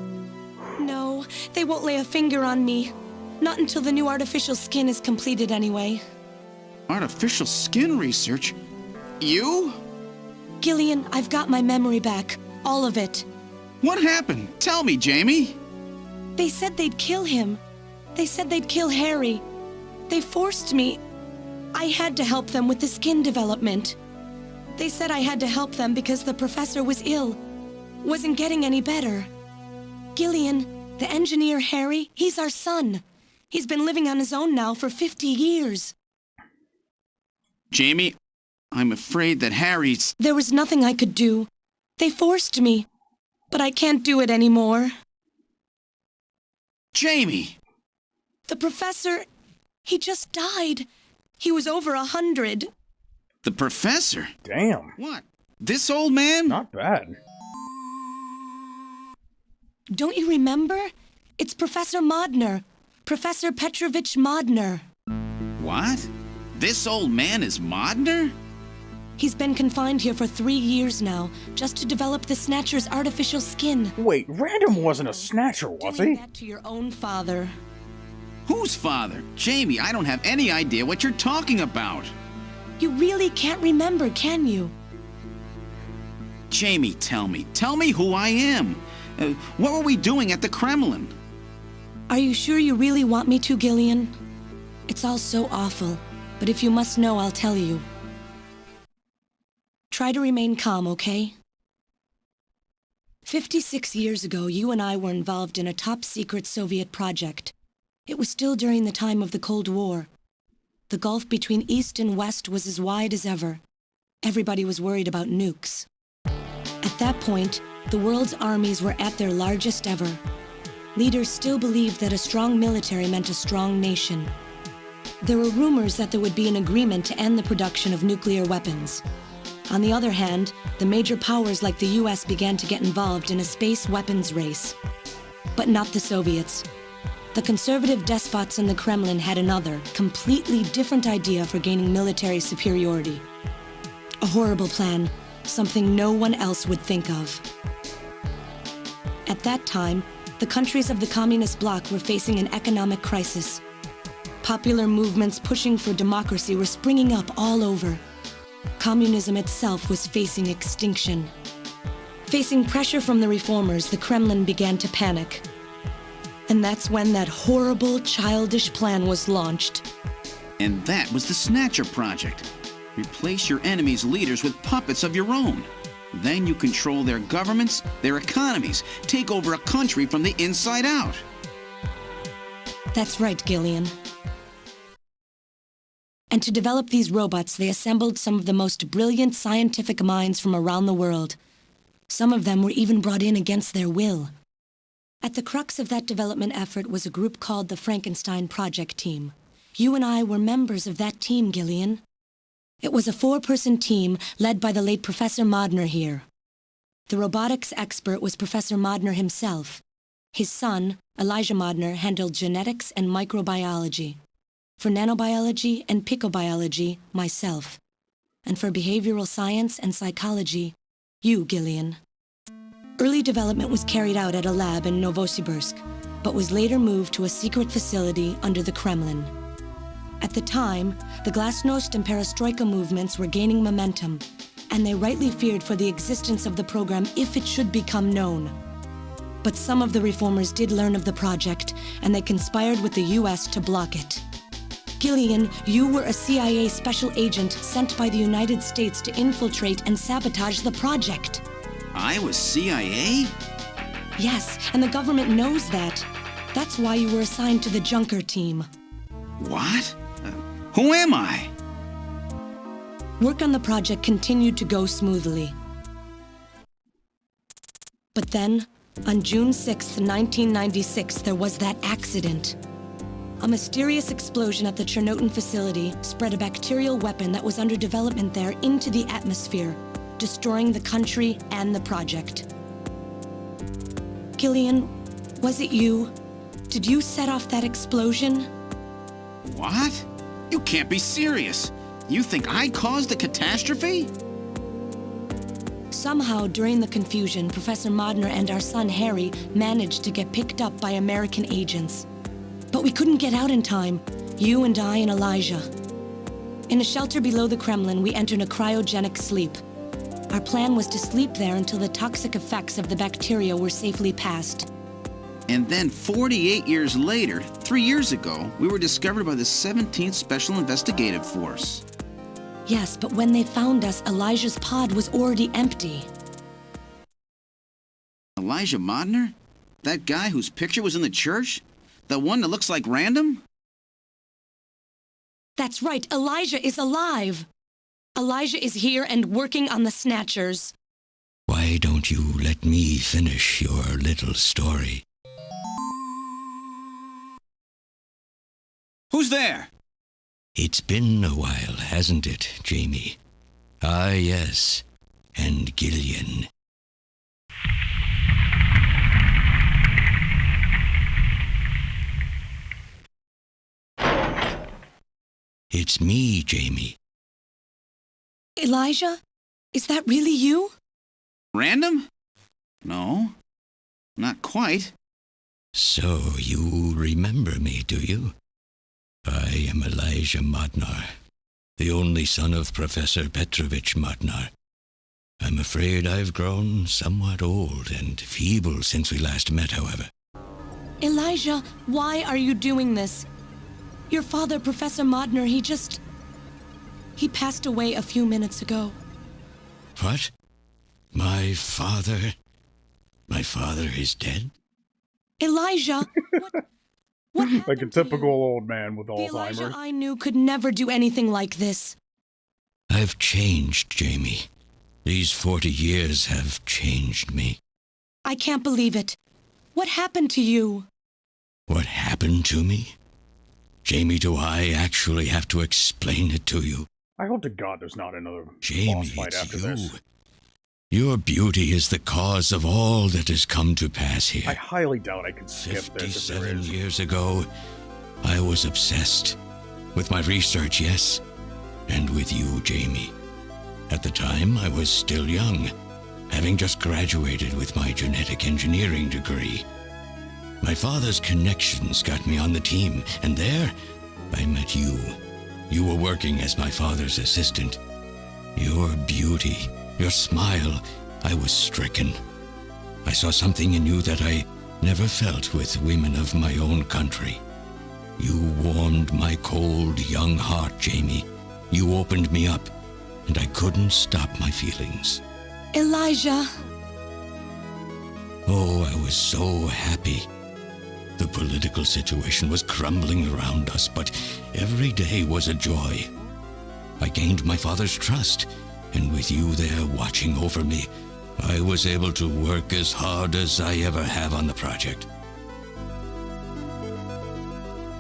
No, they won't lay a finger on me. Not until the new artificial skin is completed anyway. Artificial skin research? You? Gillian, I've got my memory back. All of it. What happened? Tell me, Jamie. They said they'd kill him. They said they'd kill Harry. They forced me. I had to help them with the skin development. They said I had to help them because the professor was ill. Wasn't getting any better. Gillian, the engineer Harry, he's our son. He's been living on his own now for 50 years. Jamie, I'm afraid that Harry's... There was nothing I could do. They forced me. But I can't do it anymore. Jamie! The professor, he just died. He was over 100. The professor? Damn. What? This old man? Not bad. Don't you remember? It's Professor Modner. Professor Petrovich Modner. What? This old man is Modner? He's been confined here for 3 years now, just to develop the Snatcher's artificial skin. Wait, Random wasn't a Snatcher, was Doing he? that to your own father. Whose father? Jamie, I don't have any idea what you're talking about. You really can't remember, can you? Jamie, tell me who I am. What were we doing at the Kremlin? Are you sure you really want me to, Gillian? It's all so awful, but if you must know, I'll tell you. Try to remain calm, okay? 56 years ago, you and I were involved in a top-secret Soviet project. It was still during the time of the Cold War. The gulf between East and West was as wide as ever. Everybody was worried about nukes. At that point, the world's armies were at their largest ever. Leaders still believed that a strong military meant a strong nation. There were rumors that there would be an agreement to end the production of nuclear weapons. On the other hand, the major powers like the US began to get involved in a space weapons race. But not the Soviets. The conservative despots in the Kremlin had another, completely different idea for gaining military superiority. A horrible plan, something no one else would think of. At that time, the countries of the communist bloc were facing an economic crisis. Popular movements pushing for democracy were springing up all over. Communism itself was facing extinction. Facing pressure from the reformers, the Kremlin began to panic. And that's when that horrible, childish plan was launched. And that was the Snatcher Project. Replace your enemy's leaders with puppets of your own. Then you control their governments, their economies, take over a country from the inside out. That's right, Gillian. And to develop these robots, they assembled some of the most brilliant scientific minds from around the world. Some of them were even brought in against their will. At the crux of that development effort was a group called the Frankenstein Project Team. You and I were members of that team, Gillian. It was a 4-person team led by the late Professor Modner here. The robotics expert was Professor Modner himself. His son, Elijah Modner, handled genetics and microbiology. For nanobiology and picobiology, myself. And for behavioral science and psychology, you, Gillian. Early development was carried out at a lab in Novosibirsk, but was later moved to a secret facility under the Kremlin. At the time, the Glasnost and Perestroika movements were gaining momentum, and they rightly feared for the existence of the program if it should become known. But some of the reformers did learn of the project, and they conspired with the US to block it. Gillian, you were a CIA special agent sent by the United States to infiltrate and sabotage the project. I was CIA? Yes, and the government knows that. That's why you were assigned to the Junker team. What? Who am I? Work on the project continued to go smoothly. But then, on June 6, 1996, there was that accident. A mysterious explosion at the Chernobyl facility spread a bacterial weapon that was under development there into the atmosphere, destroying the country and the project. Gillian, was it you? Did you set off that explosion? What? You can't be serious. You think I caused the catastrophe? Somehow, during the confusion, Professor Modner and our son Harry managed to get picked up by American agents. But we couldn't get out in time, you and I and Elijah. In a shelter below the Kremlin, we entered a cryogenic sleep. Our plan was to sleep there until the toxic effects of the bacteria were safely passed. And then 48 years later, 3 years ago, we were discovered by the 17th Special Investigative Force. Yes, but when they found us, Elijah's pod was already empty. Elijah Modner? That guy whose picture was in the church? The one that looks like Random? That's right, Elijah is alive. Elijah is here and working on the Snatchers. Why don't you let me finish your little story? Who's there? It's been a while, hasn't it, Jamie? Ah, yes. And Gillian. It's me, Jamie. Elijah? Is that really you? Random? No, not quite. So you remember me, do you? I am Elijah Modnar, the only son of Professor Petrovich Modnar. I'm afraid I've grown somewhat old and feeble since we last met, however. Elijah, why are you doing this? Your father, Professor Modner, he passed away a few minutes ago. What? My father? My father is dead? Elijah, what happened Like a to typical you? old man with The Elijah Alzheimer's. I knew could never do anything like this. I've changed, Jamie. These 40 years have changed me. I can't believe it. What happened to you? What happened to me? Jamie, do I actually have to explain it to you? I hope to God there's not another Jamie, boss fight it's after you. this. Your beauty is the cause of all that has come to pass here. I highly doubt I could skip this if there 57 is. years ago, I was obsessed. With my research, yes. And with you, Jamie. At the time, I was still young, having just graduated with my genetic engineering degree. My father's connections got me on the team, and there, I met you. You were working as my father's assistant. Your beauty, your smile, I was stricken. I saw something in you that I never felt with women of my own country. You warmed my cold, young heart, Jamie. You opened me up, and I couldn't stop my feelings. Elijah. Oh, I was so happy. The political situation was crumbling around us, but every day was a joy. I gained my father's trust, and with you there watching over me, I was able to work as hard as I ever have on the project.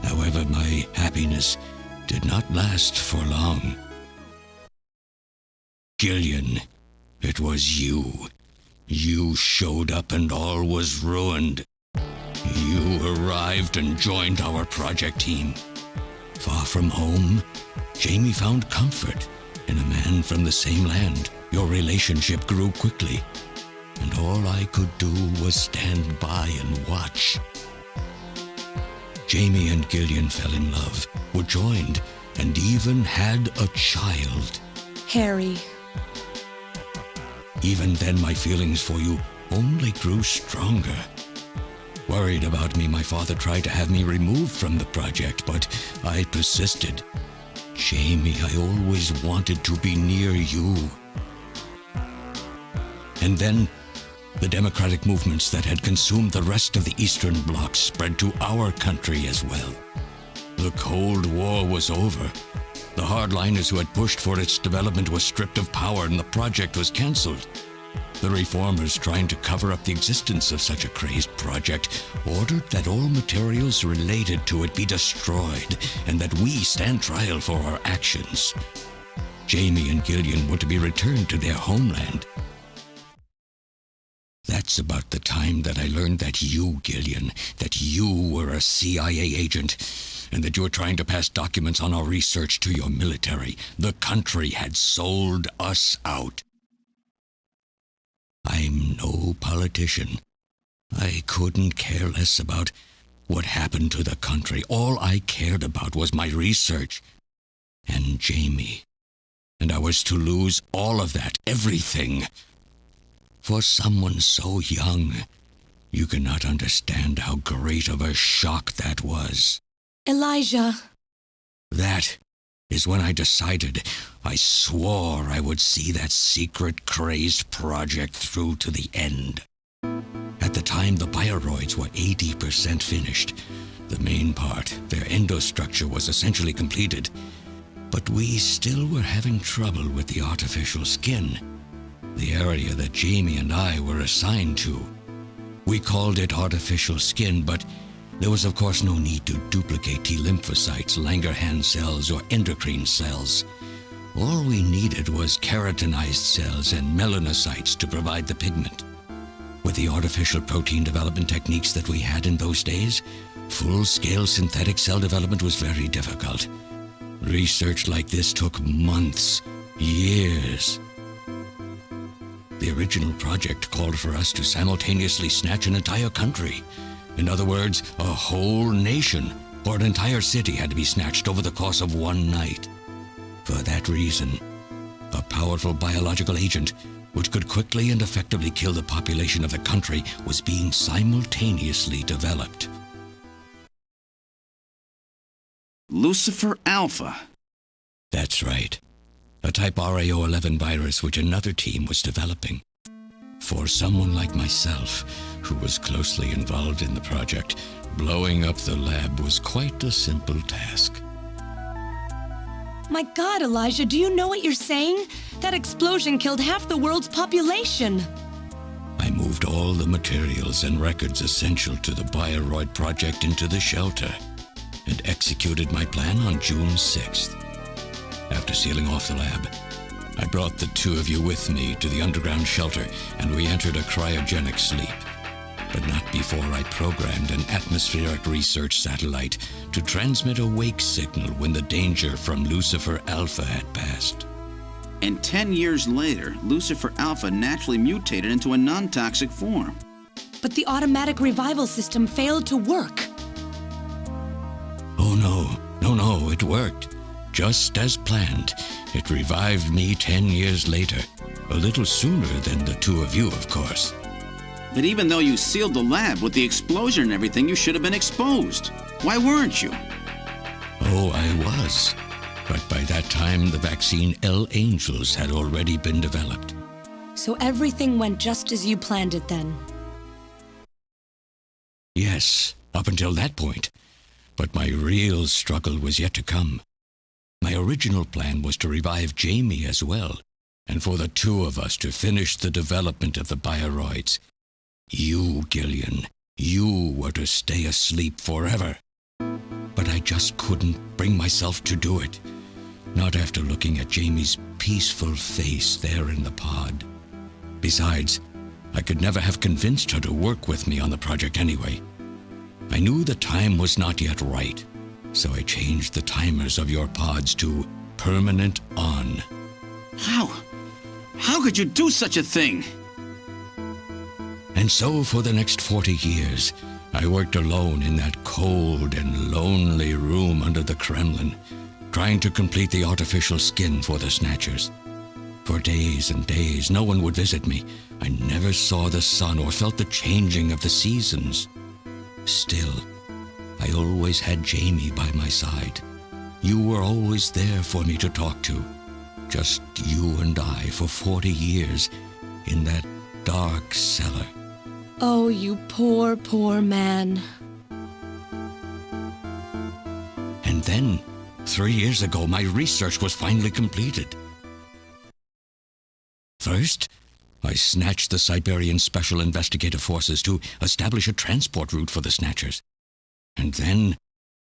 I However, my happiness did not last for long. Gillian, it was you. You showed up and all was ruined. You arrived and joined our project team. Far from home, Jamie found comfort in a man from the same land. Your relationship grew quickly, and all I could do was stand by and watch. Jamie and Gillian fell in love, were joined, and even had a child. Harry. Even then, my feelings for you only grew stronger. Worried about me, my father tried to have me removed from the project, but I persisted. Jamie, I always wanted to be near you. And then, the democratic movements that had consumed the rest of the Eastern Bloc spread to our country as well. The Cold War was over. The hardliners who had pushed for its development were stripped of power and the project was cancelled. The reformers, trying to cover up the existence of such a crazed project, ordered that all materials related to it be destroyed and that we stand trial for our actions. Jamie and Gillian were to be returned to their homeland. That's about the time that I learned that you, Gillian, that you were a CIA agent, and that you were trying to pass documents on our research to your military. The country had sold us out. I'm no politician. I couldn't care less about what happened to the country. All I cared about was my research and Jamie. And I was to lose all of that, everything. For someone so young, you cannot understand how great of a shock that was. Elijah. That is when I decided, I swore I would see that secret, crazed project through to the end. At the time, the bioroids were 80% finished. The main part, their endostructure, was essentially completed. But we still were having trouble with the artificial skin, the area that Jamie and I were assigned to. We called it artificial skin, but there was of course no need to duplicate T lymphocytes, Langerhans cells, or endocrine cells. All we needed was keratinized cells and melanocytes to provide the pigment. With the artificial protein development techniques that we had in those days, full-scale synthetic cell development was very difficult. Research like this took months, years. The original project called for us to simultaneously snatch an entire country. In other words, a whole nation, or an entire city, had to be snatched over the course of one night. For that reason, a powerful biological agent, which could quickly and effectively kill the population of the country, was being simultaneously developed. Lucifer Alpha. That's right. A type RAO11 virus which another team was developing. For someone like myself, who was closely involved in the project, blowing up the lab was quite a simple task. My God, Elijah, do you know what you're saying? That explosion killed half the world's population. I moved all the materials and records essential to the Bioroid project into the shelter and executed my plan on June 6th. After sealing off the lab, I brought the two of you with me to the underground shelter, and we entered a cryogenic sleep. But not before I programmed an atmospheric research satellite to transmit a wake signal when the danger from Lucifer Alpha had passed. And 10 years later, Lucifer Alpha naturally mutated into a non-toxic form. But the automatic revival system failed to work. Oh no, it worked. Just as planned, it revived me 10 years later. A little sooner than the two of you, of course. But even though you sealed the lab with the explosion and everything, you should have been exposed. Why weren't you? Oh, I was. But by that time, the vaccine L-Angels had already been developed. So everything went just as you planned it then? Yes, up until that point. But my real struggle was yet to come. My original plan was to revive Jamie as well, and for the two of us to finish the development of the bioroids. You, Gillian, you were to stay asleep forever. But I just couldn't bring myself to do it. Not after looking at Jamie's peaceful face there in the pod. Besides, I could never have convinced her to work with me on the project anyway. I knew the time was not yet right, so I changed the timers of your pods to permanent on. How? How could you do such a thing? And so for the next 40 years, I worked alone in that cold and lonely room under the Kremlin, trying to complete the artificial skin for the Snatchers. For days and days, no one would visit me. I never saw the sun or felt the changing of the seasons. Still, I always had Jamie by my side. You were always there for me to talk to. Just you and I for 40 years in that dark cellar. Oh, you poor, poor man. And then, 3 years ago, my research was finally completed. First, I snatched the Siberian Special Investigative Forces to establish a transport route for the Snatchers. And then,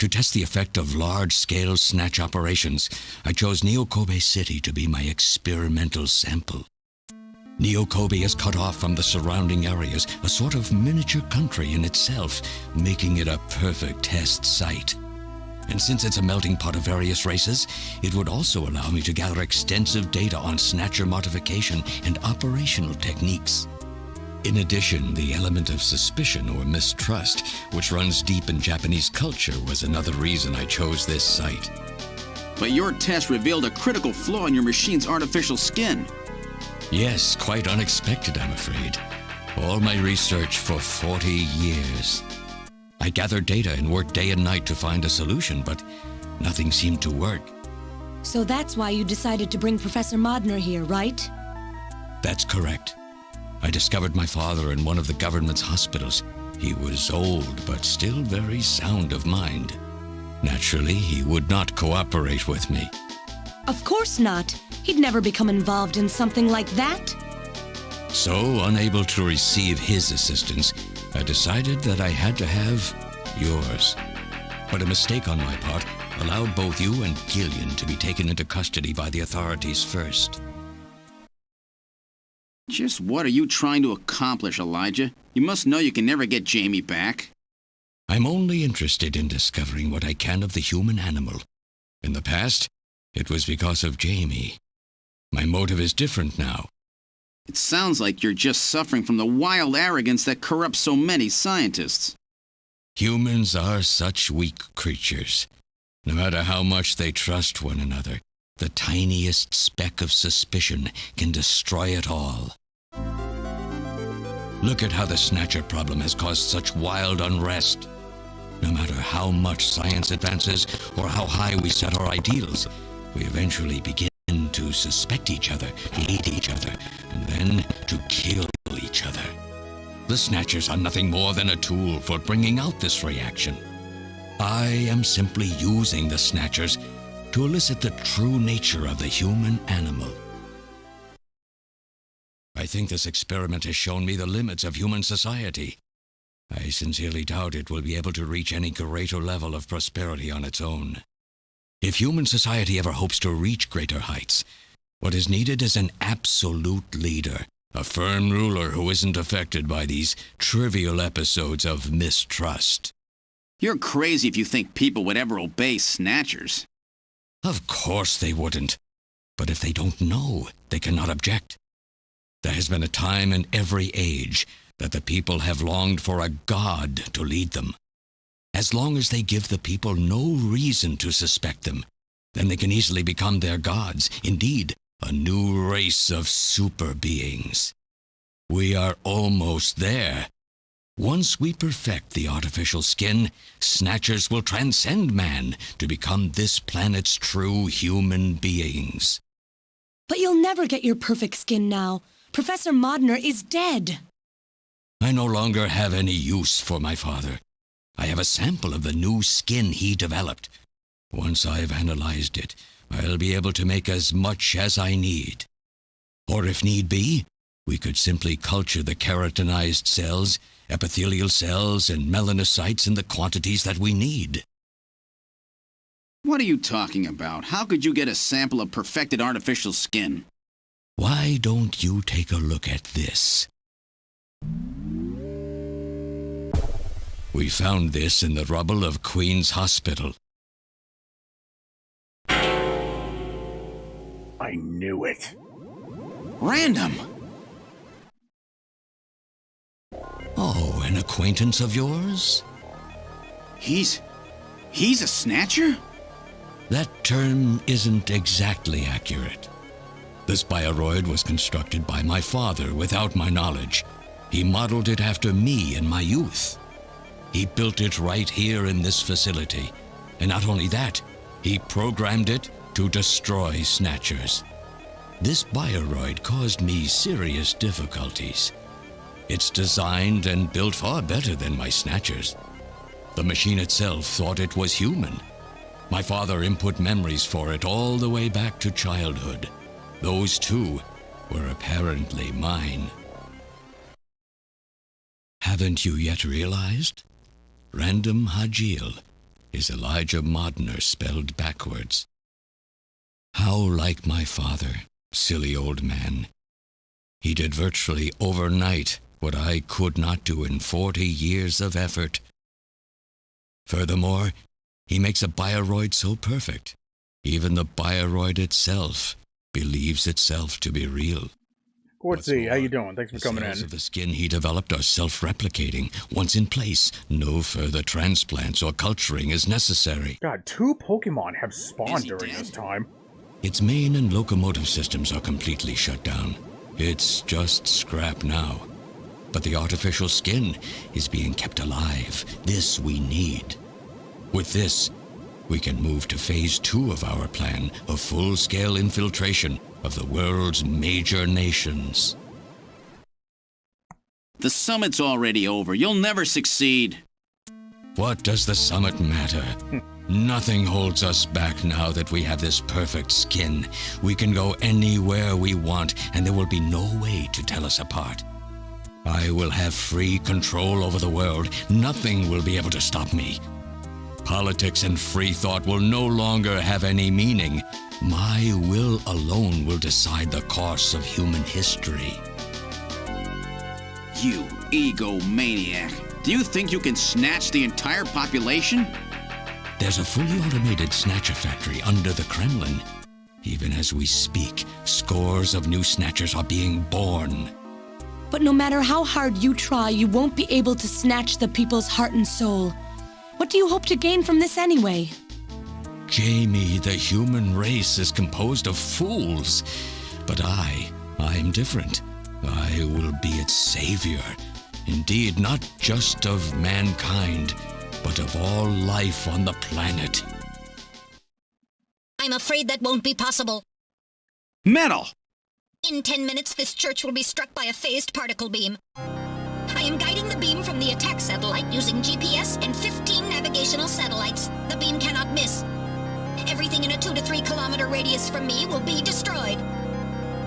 to test the effect of large-scale snatch operations, I chose Neo-Kobe City to be my experimental sample. Neo-Kobe is cut off from the surrounding areas, a sort of miniature country in itself, making it a perfect test site. And since it's a melting pot of various races, it would also allow me to gather extensive data on Snatcher modification and operational techniques. In addition, the element of suspicion or mistrust, which runs deep in Japanese culture, was another reason I chose this site. But your test revealed a critical flaw in your machine's artificial skin. Yes, quite unexpected, I'm afraid. All my research for 40 years. I gathered data and worked day and night to find a solution, but nothing seemed to work. So that's why you decided to bring Professor Modner here, right? That's correct. I discovered my father in one of the government's hospitals. He was old, but still very sound of mind. Naturally, he would not cooperate with me. Of course not. He'd never become involved in something like that. So, unable to receive his assistance, I decided that I had to have yours. But a mistake on my part allowed both you and Gillian to be taken into custody by the authorities first. Just what are you trying to accomplish, Elijah? You must know you can never get Jamie back. I'm only interested in discovering what I can of the human animal. In the past, it was because of Jamie. My motive is different now. It sounds like you're just suffering from the wild arrogance that corrupts so many scientists. Humans are such weak creatures. No matter how much they trust one another, the tiniest speck of suspicion can destroy it all. Look at how the Snatcher problem has caused such wild unrest. No matter how much science advances or how high we set our ideals, we eventually begin to suspect each other, to hate each other, and then to kill each other. The Snatchers are nothing more than a tool for bringing out this reaction. I am simply using the Snatchers to elicit the true nature of the human animal. I think this experiment has shown me the limits of human society. I sincerely doubt it will be able to reach any greater level of prosperity on its own. If human society ever hopes to reach greater heights, what is needed is an absolute leader, a firm ruler who isn't affected by these trivial episodes of mistrust. You're crazy if you think people would ever obey Snatchers. Of course they wouldn't. But if they don't know, they cannot object. There has been a time in every age that the people have longed for a god to lead them. As long as they give the people no reason to suspect them, then they can easily become their gods, indeed, a new race of super beings. We are almost there. Once we perfect the artificial skin, Snatchers will transcend man to become this planet's true human beings. But you'll never get your perfect skin now. Professor Modner is dead. I no longer have any use for my father. I have a sample of the new skin he developed. Once I've analyzed it, I'll be able to make as much as I need. Or if need be, we could simply culture the keratinized cells, epithelial cells, and melanocytes in the quantities that we need. What are you talking about? How could you get a sample of perfected artificial skin? Why don't you take a look at this? We found this in the rubble of Queen's Hospital. I knew it. Random! Oh, an acquaintance of yours? He's a Snatcher? That term isn't exactly accurate. This bioroid was constructed by my father without my knowledge. He modeled it after me in my youth. He built it right here in this facility. And not only that, he programmed it to destroy Snatchers. This bioroid caused me serious difficulties. It's designed and built far better than my Snatchers. The machine itself thought it was human. My father input memories for it all the way back to childhood. Those too were apparently mine. Haven't you yet realized? Random Hajil is Elijah Modner spelled backwards. How like my father, silly old man. He did virtually overnight what I could not do in 40 years of effort. Furthermore, he makes a bioroid so perfect, even the bioroid itself believes itself to be real. Quartzy, how you doing? Thanks for coming in. The cells of the skin he developed are self-replicating. Once in place, no further transplants or culturing is necessary. God, 2 Pokemon have spawned during this time. Its main and locomotive systems are completely shut down. It's just scrap now. But the artificial skin is being kept alive. This we need. With this, we can move to phase 2 of our plan of full-scale infiltration of the world's major nations. The summit's already over. You'll never succeed. What does the summit matter? Nothing holds us back now that we have this perfect skin. We can go anywhere we want, and there will be no way to tell us apart. I will have free control over the world. Nothing will be able to stop me. Politics and free thought will no longer have any meaning. My will alone will decide the course of human history. You egomaniac. Do you think you can snatch the entire population? There's a fully automated Snatcher factory under the Kremlin. Even as we speak, scores of new Snatchers are being born. But no matter how hard you try, you won't be able to snatch the people's heart and soul. What do you hope to gain from this anyway? Jamie, the human race is composed of fools. But I'm different. I will be its savior. Indeed, not just of mankind, but of all life on the planet. I'm afraid that won't be possible. Metal! In 10 minutes, this church will be struck by a phased particle beam. I am guiding the beam from the attack satellite using GPS and 15 navigational satellites. The beam cannot miss. Everything in a 2 to 3 kilometer radius from me will be destroyed.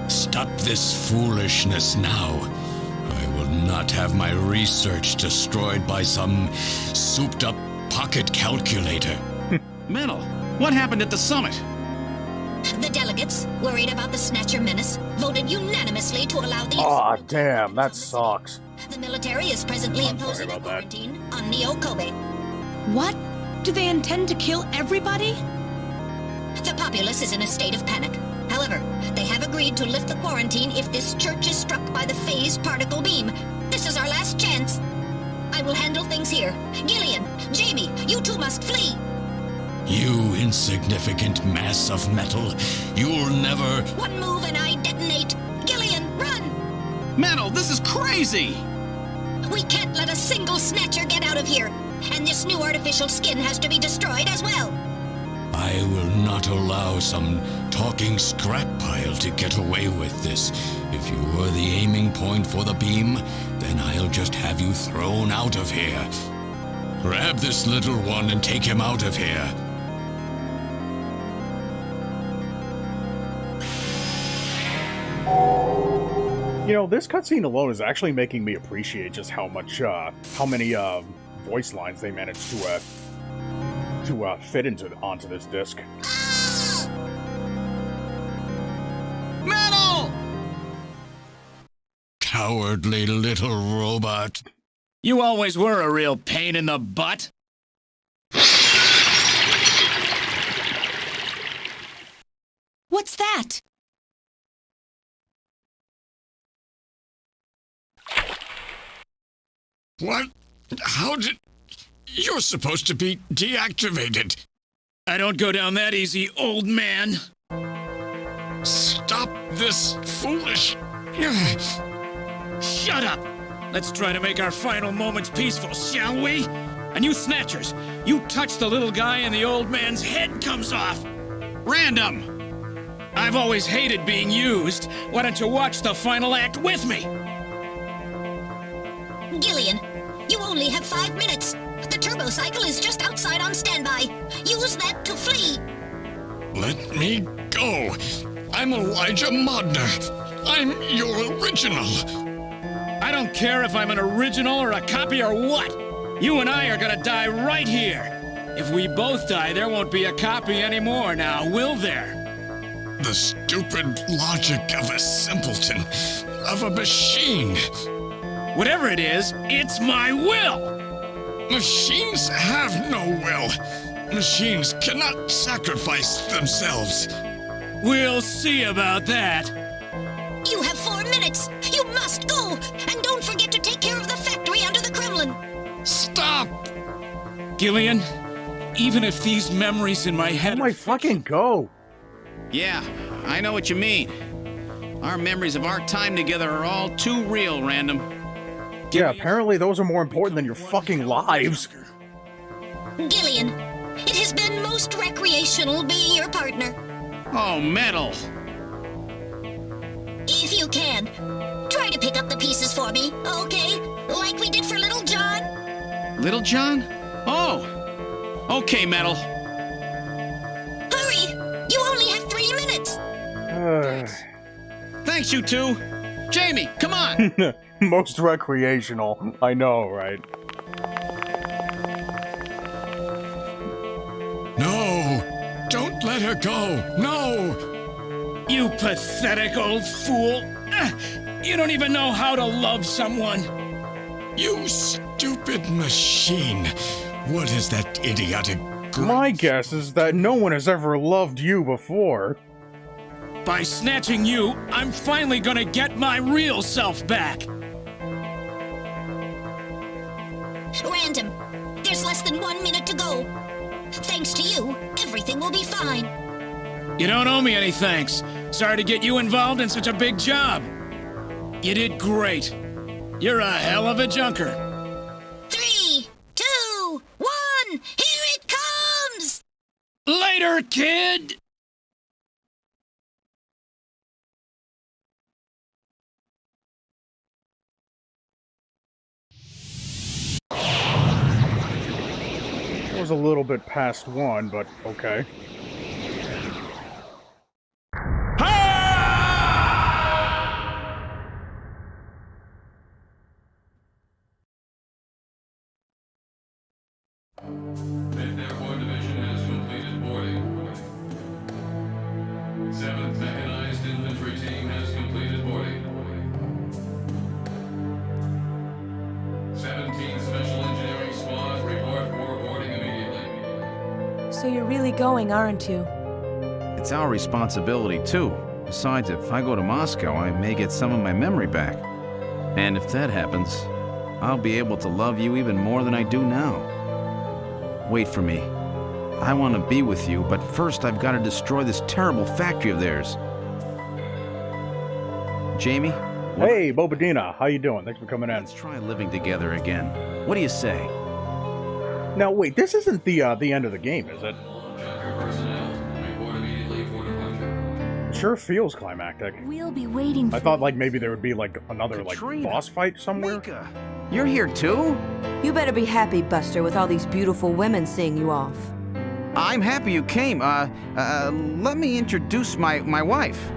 Stop this foolishness now. I will not have my research destroyed by some souped-up pocket calculator. Metal, what happened at the summit? The delegates, worried about the Snatcher menace, voted unanimously to allow the... Aw, damn, that sucks. The military is presently imposing a quarantine on Neo Kobe. What? Do they intend to kill everybody? The populace is in a state of panic. However, they have agreed to lift the quarantine if this church is struck by the phased particle beam. This is our last chance. I will handle things here. Gillian, Jamie, you two must flee. You insignificant mass of metal. You'll never... One move and I detonate. Gillian, run! Metal, this is crazy! We can't let a single Snatcher get out of here. And this new artificial skin has to be destroyed as well. I will not allow some talking scrap pile to get away with this. If you were the aiming point for the beam, then I'll just have you thrown out of here. Grab this little one and take him out of here. You know, this cutscene alone is actually making me appreciate just how much, how many, voice lines they managed to, to fit onto this disc. Metal! Cowardly little robot. You always were a real pain in the butt. What's that? What? How did... You're supposed to be deactivated. I don't go down that easy, old man. Stop this foolish... Shut up! Let's try to make our final moments peaceful, shall we? And you Snatchers, you touch the little guy and the old man's head comes off. Random! I've always hated being used. Why don't you watch the final act with me? Gillian, you only have 5 minutes. The turbo cycle is just outside on standby. Use that to flee. Let me go. I'm Elijah Modner. I'm your original. I don't care if I'm an original or a copy or what. You and I are gonna die right here. If we both die, there won't be a copy anymore now, will there? The stupid logic of a simpleton, of a machine. Whatever it is, it's my will! Machines have no will. Machines cannot sacrifice themselves. We'll see about that. You have 4 minutes. You must go. And don't forget to take care of the factory under the Kremlin. Stop! Gillian, even if these memories in my head... Oh my fucking go! Yeah, I know what you mean. Our memories of our time together are all too real, Random. Yeah, apparently those are more important than your fucking lives. Gillian, it has been most recreational being your partner. Oh, Metal! If you can, try to pick up the pieces for me, okay? Like we did for Little John. Little John? Oh! Okay, Metal. Hurry! You only have 3 minutes. Thanks, you two. Jamie, come on! Most recreational. I know, right? No! Don't let her go! No! You pathetic old fool! You don't even know how to love someone! You stupid machine! What is that idiotic... My guess is that no one has ever loved you before. By snatching you, I'm finally gonna get my real self back! Random, there's less than 1 minute to go. Thanks to you, everything will be fine. You don't owe me any thanks. Sorry to get you involved in such a big job. You did great. You're a hell of a junker. 3, 2, 1, here it comes! Later, kid! It was a little bit past 1, but okay. Airport Division has completed boarding. 7th Mechanized Infantry Team has completed boarding. 17th Special Engineering Squad report for boarding immediately. So you're really going, aren't you? It's our responsibility, too. Besides, if I go to Moscow, I may get some of my memory back. And if that happens, I'll be able to love you even more than I do now. Wait for me. I want to be with you, but first I've got to destroy this terrible factory of theirs. Jamie? Hey, Bobadina, how you doing? Thanks for coming in. Let's try living together again. What do you say? Now, wait, this isn't the end of the game, is it? Junker personnel, report immediately for departure. It sure feels climactic. We'll be waiting for I thought, like, maybe there would be, like, another, Katrina, like, boss fight somewhere. Mika, you're here too? You better be happy, Buster, with all these beautiful women seeing you off. I'm happy you came. Let me introduce my wife.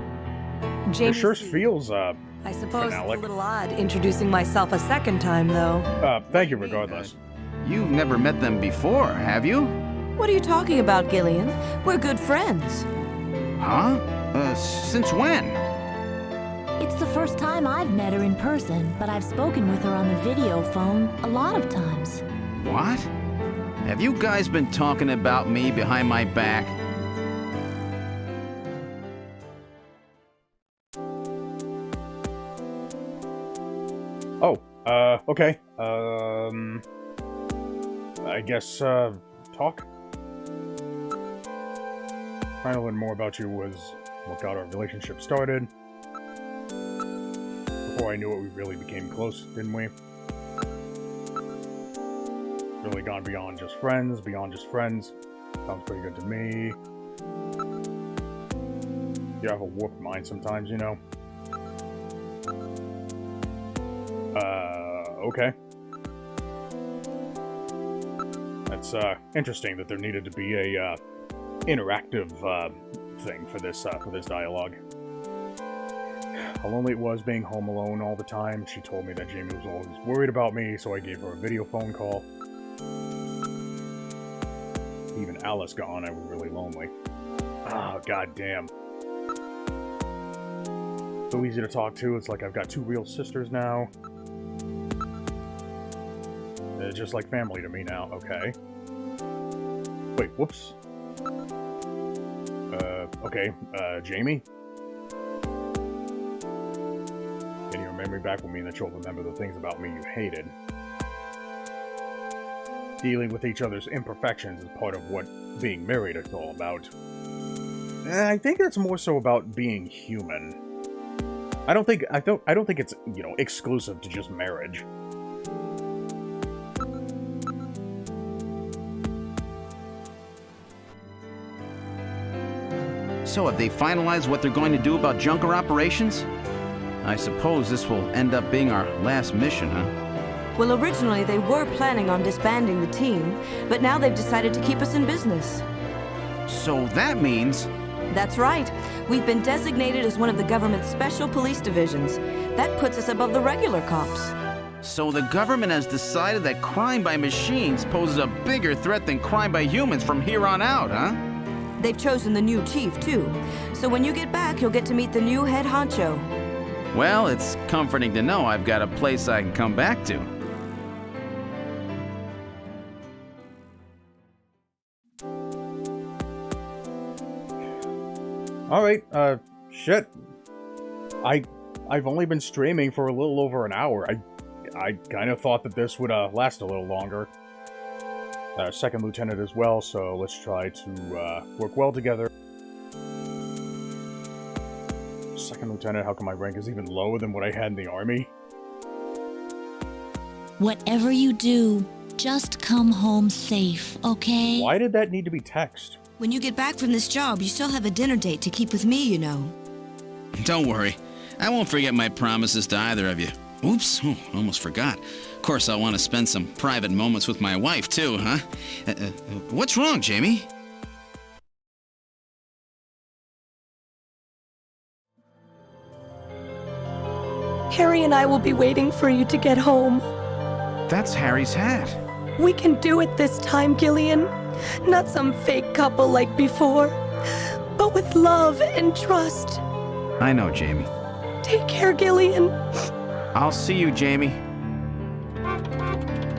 It Jamie sure C. feels, I suppose finale. it's a little odd introducing myself a second time, though. thank you regardless. You've never met them before, have you? What are you talking about, Gillian? We're good friends. Huh? Since when? It's the first time I've met her in person, but I've spoken with her on the video phone a lot of times. What? Have you guys been talking about me behind my back? Oh, okay. I guess, talk? Trying to learn more about you was what got our relationship started. Before I knew it, we really became close, didn't we? Really gone beyond just friends, Sounds pretty good to me. You have a warped mind sometimes, you know? Okay. That's, interesting that there needed to be a, interactive, thing for this dialogue. How lonely it was being home alone all the time. She told me that Jamie was always worried about me, so I gave her a video phone call. Even Alice gone, I was really lonely. Oh, goddamn. So easy to talk to, it's like I've got two real sisters now. They're just like family to me now, okay. Wait, whoops. Okay, Jamie? Can your memory back will mean that you'll remember the things about me you hated. Dealing with each other's imperfections is part of what being married is all about. I think it's more so about being human. I don't think it's, you know, exclusive to just marriage. So have they finalized what they're going to do about Junker operations? I suppose this will end up being our last mission, huh? Well, originally they were planning on disbanding the team, but now they've decided to keep us in business. So that means... That's right. We've been designated as one of the government's special police divisions. That puts us above the regular cops. So the government has decided that crime by machines poses a bigger threat than crime by humans from here on out, huh? They've chosen the new chief, too. So when you get back, you'll get to meet the new head honcho. Well, it's comforting to know I've got a place I can come back to. Alright, shit. I've only been streaming for a little over an hour. I kind of thought that this would, last a little longer. Second lieutenant as well, so let's try to, work well together. Second lieutenant, how come my rank is even lower than what I had in the army? Whatever you do, just come home safe, okay? Why did that need to be text? When you get back from this job, you still have a dinner date to keep with me, you know. Don't worry. I won't forget my promises to either of you. Oops, almost forgot. Of course, I'll want to spend some private moments with my wife, too, huh? What's wrong, Jamie? Harry and I will be waiting for you to get home. That's Harry's hat. We can do it this time, Gillian. Not some fake couple like before, but with love and trust. I know, Jamie. Take care, Gillian. I'll see you, Jamie.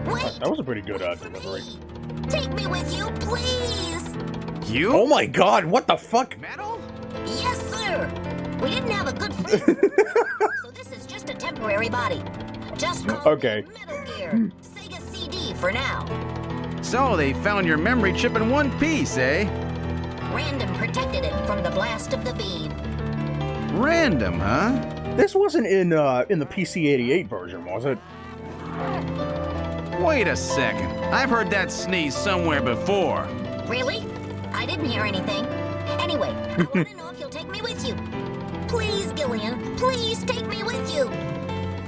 Wait! That was a pretty good, delivery. Take me with you, please! You? Oh my god, what the fuck? Metal? Yes, sir! We didn't have a good fit, so this is just a temporary body. Just call Okay. it Metal Gear, Sega CD for now. So they found your memory chip in one piece, eh? Random protected it from the blast of the beam. Random, huh? This wasn't in the PC-88 version, was it? Wait a second. I've heard that sneeze somewhere before. Really? I didn't hear anything. Anyway, I want to know if you'll take me with you. Please, Gillian, please take me with you.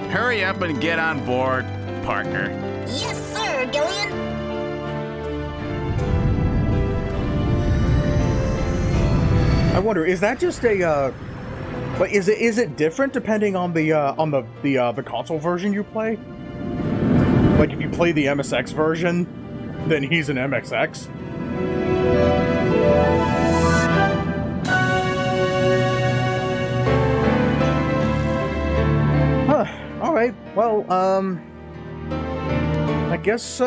Hurry up and get on board, partner. Yes, sir, Gillian. I wonder, is that just a like is it different depending on the console version you play? Like if you play the MSX version, then he's an MXX. Huh. Alright, well, I guess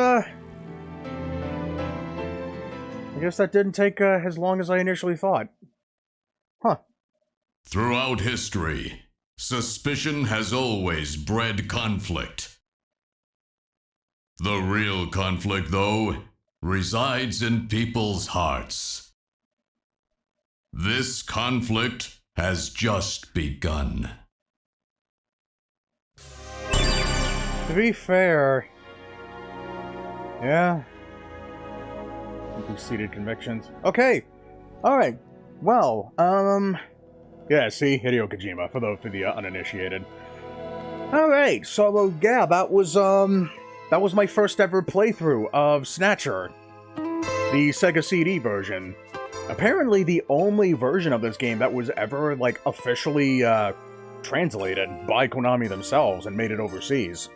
that didn't take as long as I initially thought. Huh. Throughout history, suspicion has always bred conflict. The real conflict, though, resides in people's hearts. This conflict has just begun. To be fair, yeah. Deep-seated convictions. Okay. Alright. Well, yeah, see? Hideo Kojima, for the uninitiated. Alright, so, yeah, that was my first ever playthrough of Snatcher. The Sega CD version. Apparently the only version of this game that was ever, like, officially, translated by Konami themselves and made it overseas.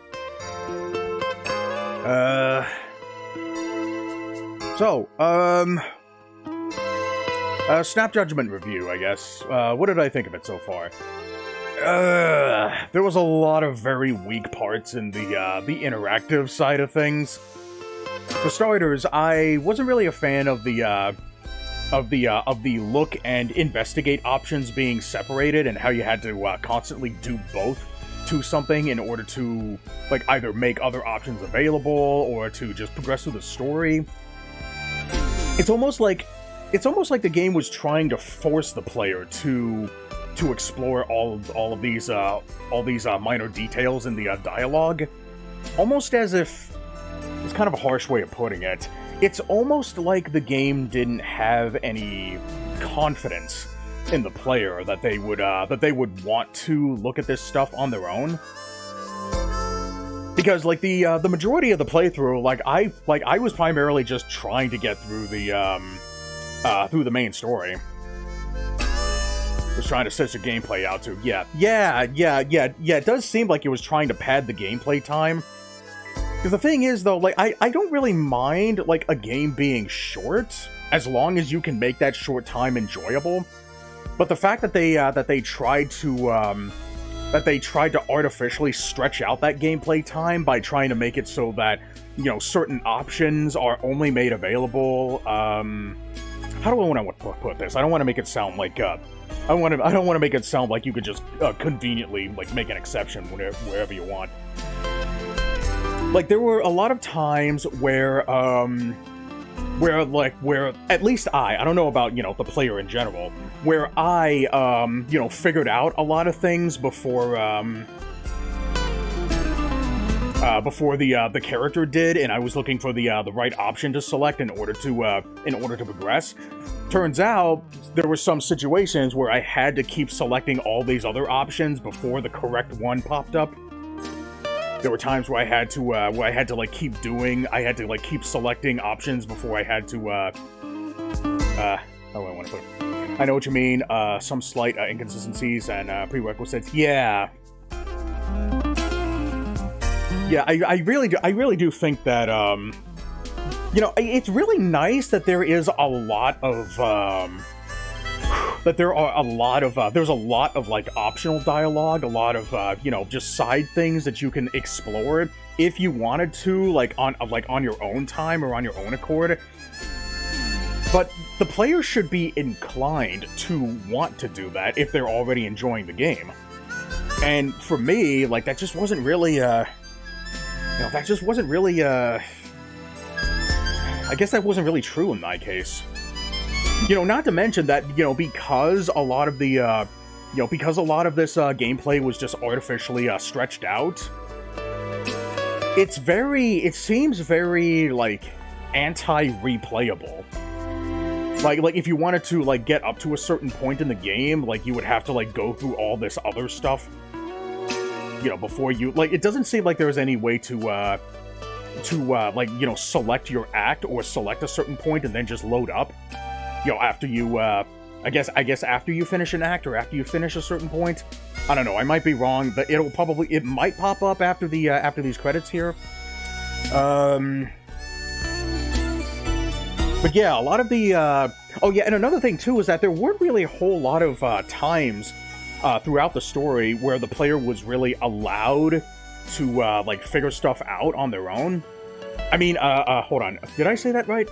Snap Judgment review, I guess. What did I think of it so far? There was a lot of very weak parts in the interactive side of things. For starters, I wasn't really a fan of the look and investigate options being separated and how you had to constantly do both to something in order to, like, either make other options available or to just progress through the story. It's almost like the game was trying to force the player to explore all of these minor details in the dialogue, almost as if it's kind of a harsh way of putting it. It's almost like the game didn't have any confidence in the player that they would want to look at this stuff on their own. Because, like, the majority of the playthrough, I was primarily just trying to get through the main story. Was trying to set the gameplay out to, yeah, it does seem like it was trying to pad the gameplay time. Because the thing is, though, like, I don't really mind, like, a game being short, as long as you can make that short time enjoyable. But the fact that they tried to artificially stretch out that gameplay time by trying to make it so that, you know, certain options are only made available, how do I want to put this? I don't want to make it sound like, I don't want to make it sound like you could just conveniently, like, make an exception wherever you want. Like, there were a lot of times where at least I don't know about, you know, the player in general, where I, you know, figured out a lot of things before the character did, and I was looking for the right option to select in order to progress. Turns out there were some situations where I had to keep selecting all these other options before the correct one popped up. There were times where I had to keep selecting options before I had to, how do I want to put it? I know what you mean, some slight inconsistencies and prerequisites. Yeah. Yeah, I really do think that, you know, it's really nice that there is a lot of, there's a lot of, like, optional dialogue, a lot of, you know, just side things that you can explore if you wanted to, like on your own time or on your own accord. But the player should be inclined to want to do that if they're already enjoying the game. And for me, like, that just wasn't really, you know, I guess that wasn't really true in my case. You know, not to mention that, you know, because a lot of this gameplay was just artificially stretched out, it seems very, like, anti-replayable. Like, if you wanted to, like, get up to a certain point in the game, like, you would have to, like, go through all this other stuff, you know, before you, like, it doesn't seem like there's any way to, like, you know, select your act or select a certain point and then just load up. You know, after you, I guess after you finish an act or after you finish a certain point. I don't know, I might be wrong, but it might pop up after after these credits here. But yeah, a lot of the, oh yeah, and another thing too is that there weren't really a whole lot of times throughout the story where the player was really allowed to, like, figure stuff out on their own. I mean, hold on, did I say that right?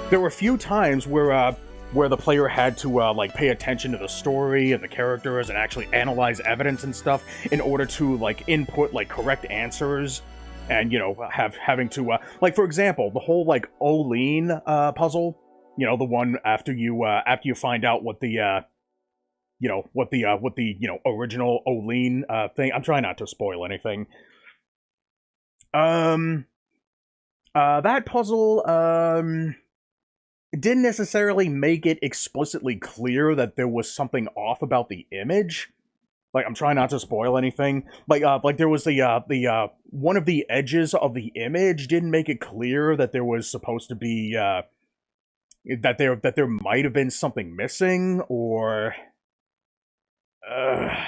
There were a few times where the player had to, like, pay attention to the story and the characters and actually analyze evidence and stuff in order to, like, input, like, correct answers. And, you know, having to, like, for example, the whole, like, Olene, puzzle, you know, the one after you find out what the, you know, what the, you know, original Olene, thing, I'm trying not to spoil anything. That puzzle, it didn't necessarily make it explicitly clear that there was something off about the image. Like, I'm trying not to spoil anything. Like there was the one of the edges of the image didn't make it clear that there was supposed to be, that there might have been something missing, or...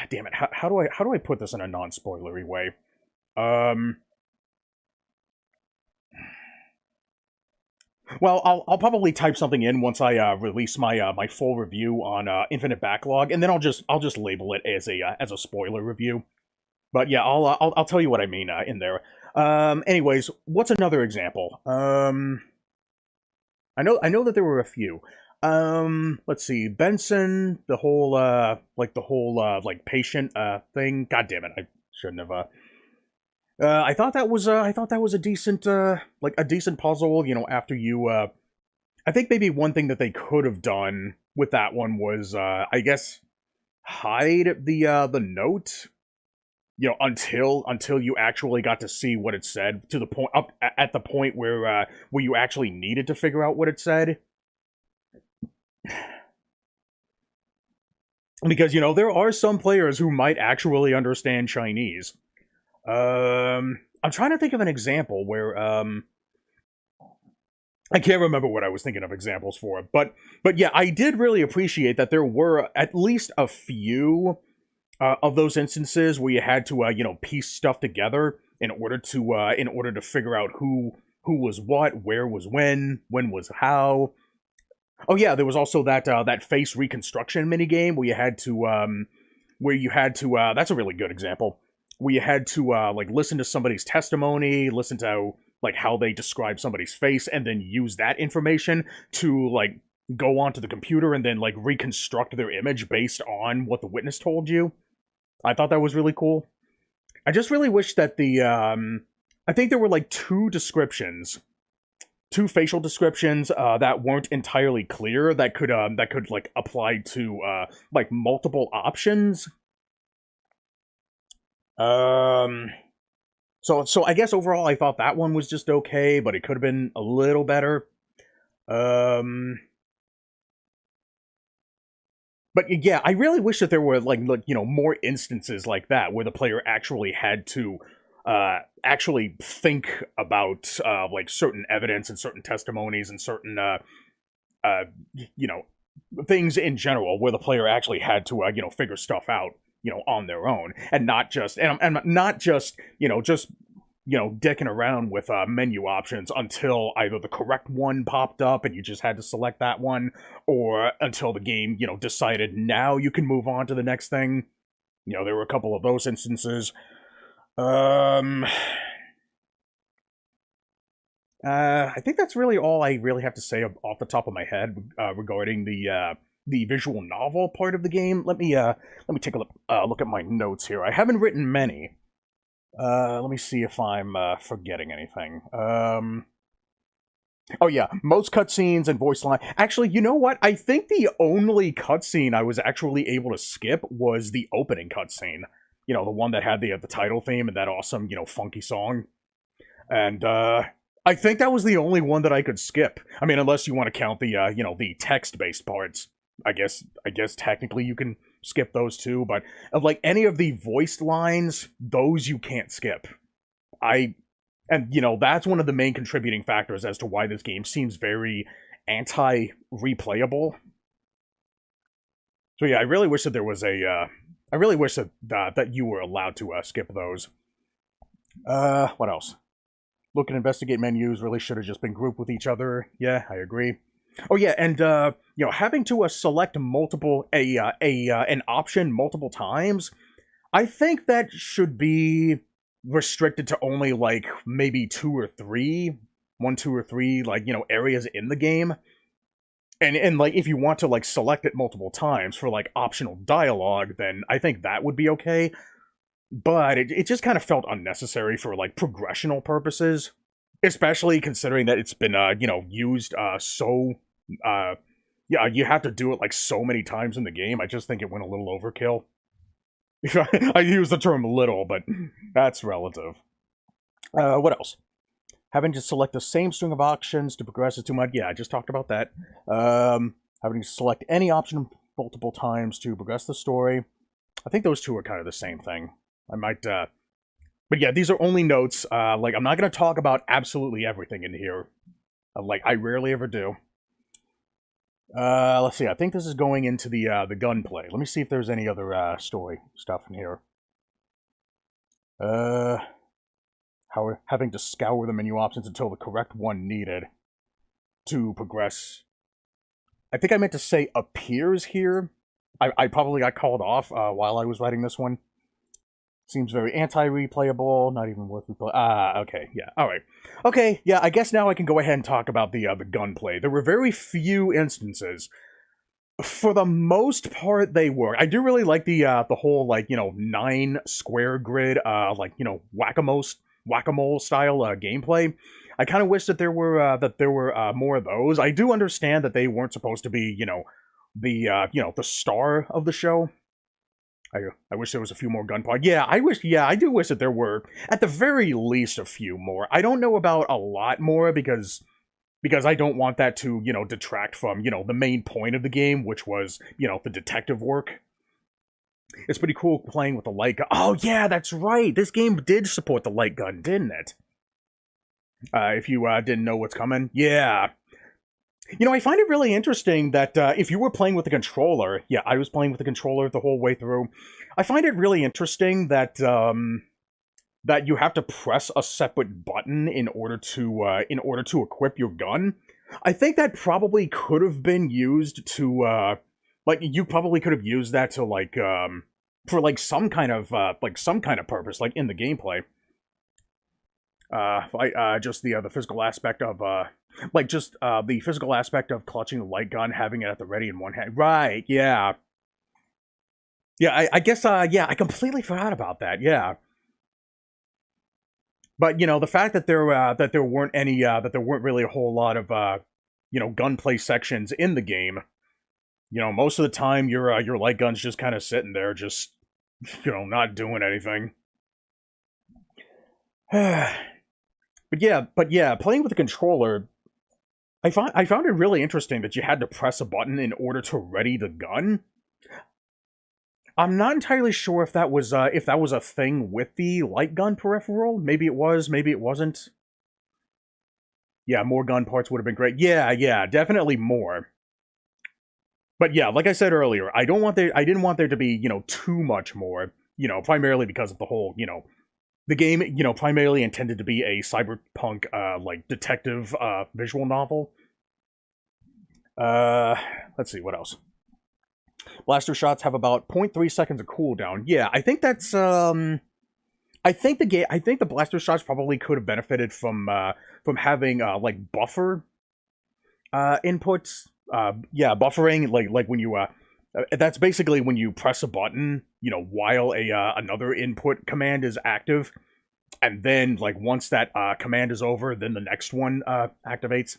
damn it, how do I put this in a non-spoilery way? Well, I'll probably type something in once I release my my full review on Infinite Backlog, and then I'll just label it as a spoiler review. But yeah, I'll tell you what I mean in there. Anyways, what's another example? I know that there were a few. Let's see, Benson, the whole like patient thing. God damn it, I shouldn't have. I thought that was a decent like a decent puzzle, you know, after you I think maybe one thing that they could have done with that one was I guess hide the note, you know, until you actually got to see what it said, to the point up at the point where you actually needed to figure out what it said. Because, you know, there are some players who might actually understand Chinese. I'm trying to think of an example where, I can't remember what I was thinking of examples for, but yeah, I did really appreciate that there were at least a few, of those instances where you had to, you know, piece stuff together in order to figure out who was what, where was when was how. Oh yeah, there was also that face reconstruction minigame where you had to, that's a really good example, where you had to, like, listen to somebody's testimony, listen to, like, how they describe somebody's face, and then use that information to, like, go onto the computer and then, like, reconstruct their image based on what the witness told you. I thought that was really cool. I just really wish that I think there were, like, two facial descriptions, that weren't entirely clear, that could, like, apply to, like, multiple options. So I guess overall I thought that one was just okay, but it could have been a little better. But yeah, I really wish that there were, like, you know, more instances like that, where the player actually had to, actually think about, like, certain evidence and certain testimonies and certain, you know, things in general, where the player actually had to, you know, figure stuff out, you know, on their own, and not just, and not just, you know, dicking around with menu options until either the correct one popped up and you just had to select that one, or until the game, you know, decided now you can move on to the next thing. You know, there were a couple of those instances. I think that's really all I really have to say off the top of my head regarding the visual novel part of the game. Let me take a look at my notes here. I haven't written many. Let me see if I'm forgetting anything. Oh yeah, most cutscenes and voice line. Actually, you know what? I think the only cutscene I was actually able to skip was the opening cutscene. You know, the one that had the title theme and that awesome, you know, funky song. And I think that was the only one that I could skip. I mean, unless you want to count the you know, the text-based parts. I guess technically you can skip those too, but like any of the voiced lines, those you can't skip. And you know, that's one of the main contributing factors as to why this game seems very anti-replayable. So yeah, I really wish that there was a I really wish that you were allowed to skip those. What else? Look and investigate menus really should have just been grouped with each other. Yeah, I agree. Oh yeah, and having to select an option multiple times, I think that should be restricted to only like maybe two or three like areas in the game. And like if you want to like select it multiple times for like optional dialogue, then I think that would be okay. But it just kind of felt unnecessary for like progressional purposes, especially considering that it's been used so you have to do it like so many times in the game. I just think it went a little overkill. I use the term little, but that's relative. What else? Having to select the same string of options to progress is too much. Yeah, I just talked about that. Having to select any option multiple times to progress the story. I think those two are kind of the same thing. I might, but yeah, these are only notes. Like, I'm not going to talk about absolutely everything in here. Like, I rarely ever do. Let's see. I think this is going into the gunplay. Let me see if there's any other story stuff in here. How having to scour the menu options until the correct one needed to progress. I think I meant to say appears here. I probably got called off while I was writing this one. Seems very anti-replayable, not even worth replay. Okay, yeah, alright. Okay, yeah, I guess now I can go ahead and talk about the gunplay. There were very few instances. For the most part, they were. I do really like the whole, like, 9 square grid, like, whack-a-mole style gameplay. I kind of wish that there were more of those. I do understand that they weren't supposed to be, the star of the show. I wish there was a few more gunplay. Yeah, I do wish that there were, at the very least, a few more. I don't know about a lot more, because I don't want that to, detract from, the main point of the game, which was, the detective work. It's pretty cool playing with the light gun. Oh, yeah, that's right! This game did support the light gun, didn't it? If you didn't know what's coming. Yeah. I find it really interesting that if you were playing with the controller, yeah, I was playing with the controller the whole way through. I find it really interesting that that you have to press a separate button in order to equip your gun. I think that probably could have been used to like you probably could have used that to like for like some kind of purpose, like in the gameplay. Just the physical aspect of the physical aspect of clutching the light gun, having it at the ready in one hand. Right, yeah. Yeah, I guess, yeah, I completely forgot about that, yeah. But, the fact that there weren't any, that there weren't really a whole lot of, gunplay sections in the game, most of the time your light gun's just kind of sitting there, just, not doing anything. But yeah, playing with the controller, I found it really interesting that you had to press a button in order to ready the gun. I'm not entirely sure if that was a thing with the light gun peripheral. Maybe it was, maybe it wasn't. Yeah, more gun parts would have been great. Yeah, definitely more. But yeah, like I said earlier, I didn't want there to be, too much more, primarily because of the whole, the game, primarily intended to be a cyberpunk, like, detective, visual novel. Let's see, what else? Blaster shots have about 0.3 seconds of cooldown. Yeah, I think that's, I think the blaster shots probably could have benefited from having, like, buffer, inputs. Yeah, buffering, like when you, that's basically when you press a button, while another input command is active, and then, like, once that command is over, then the next one activates.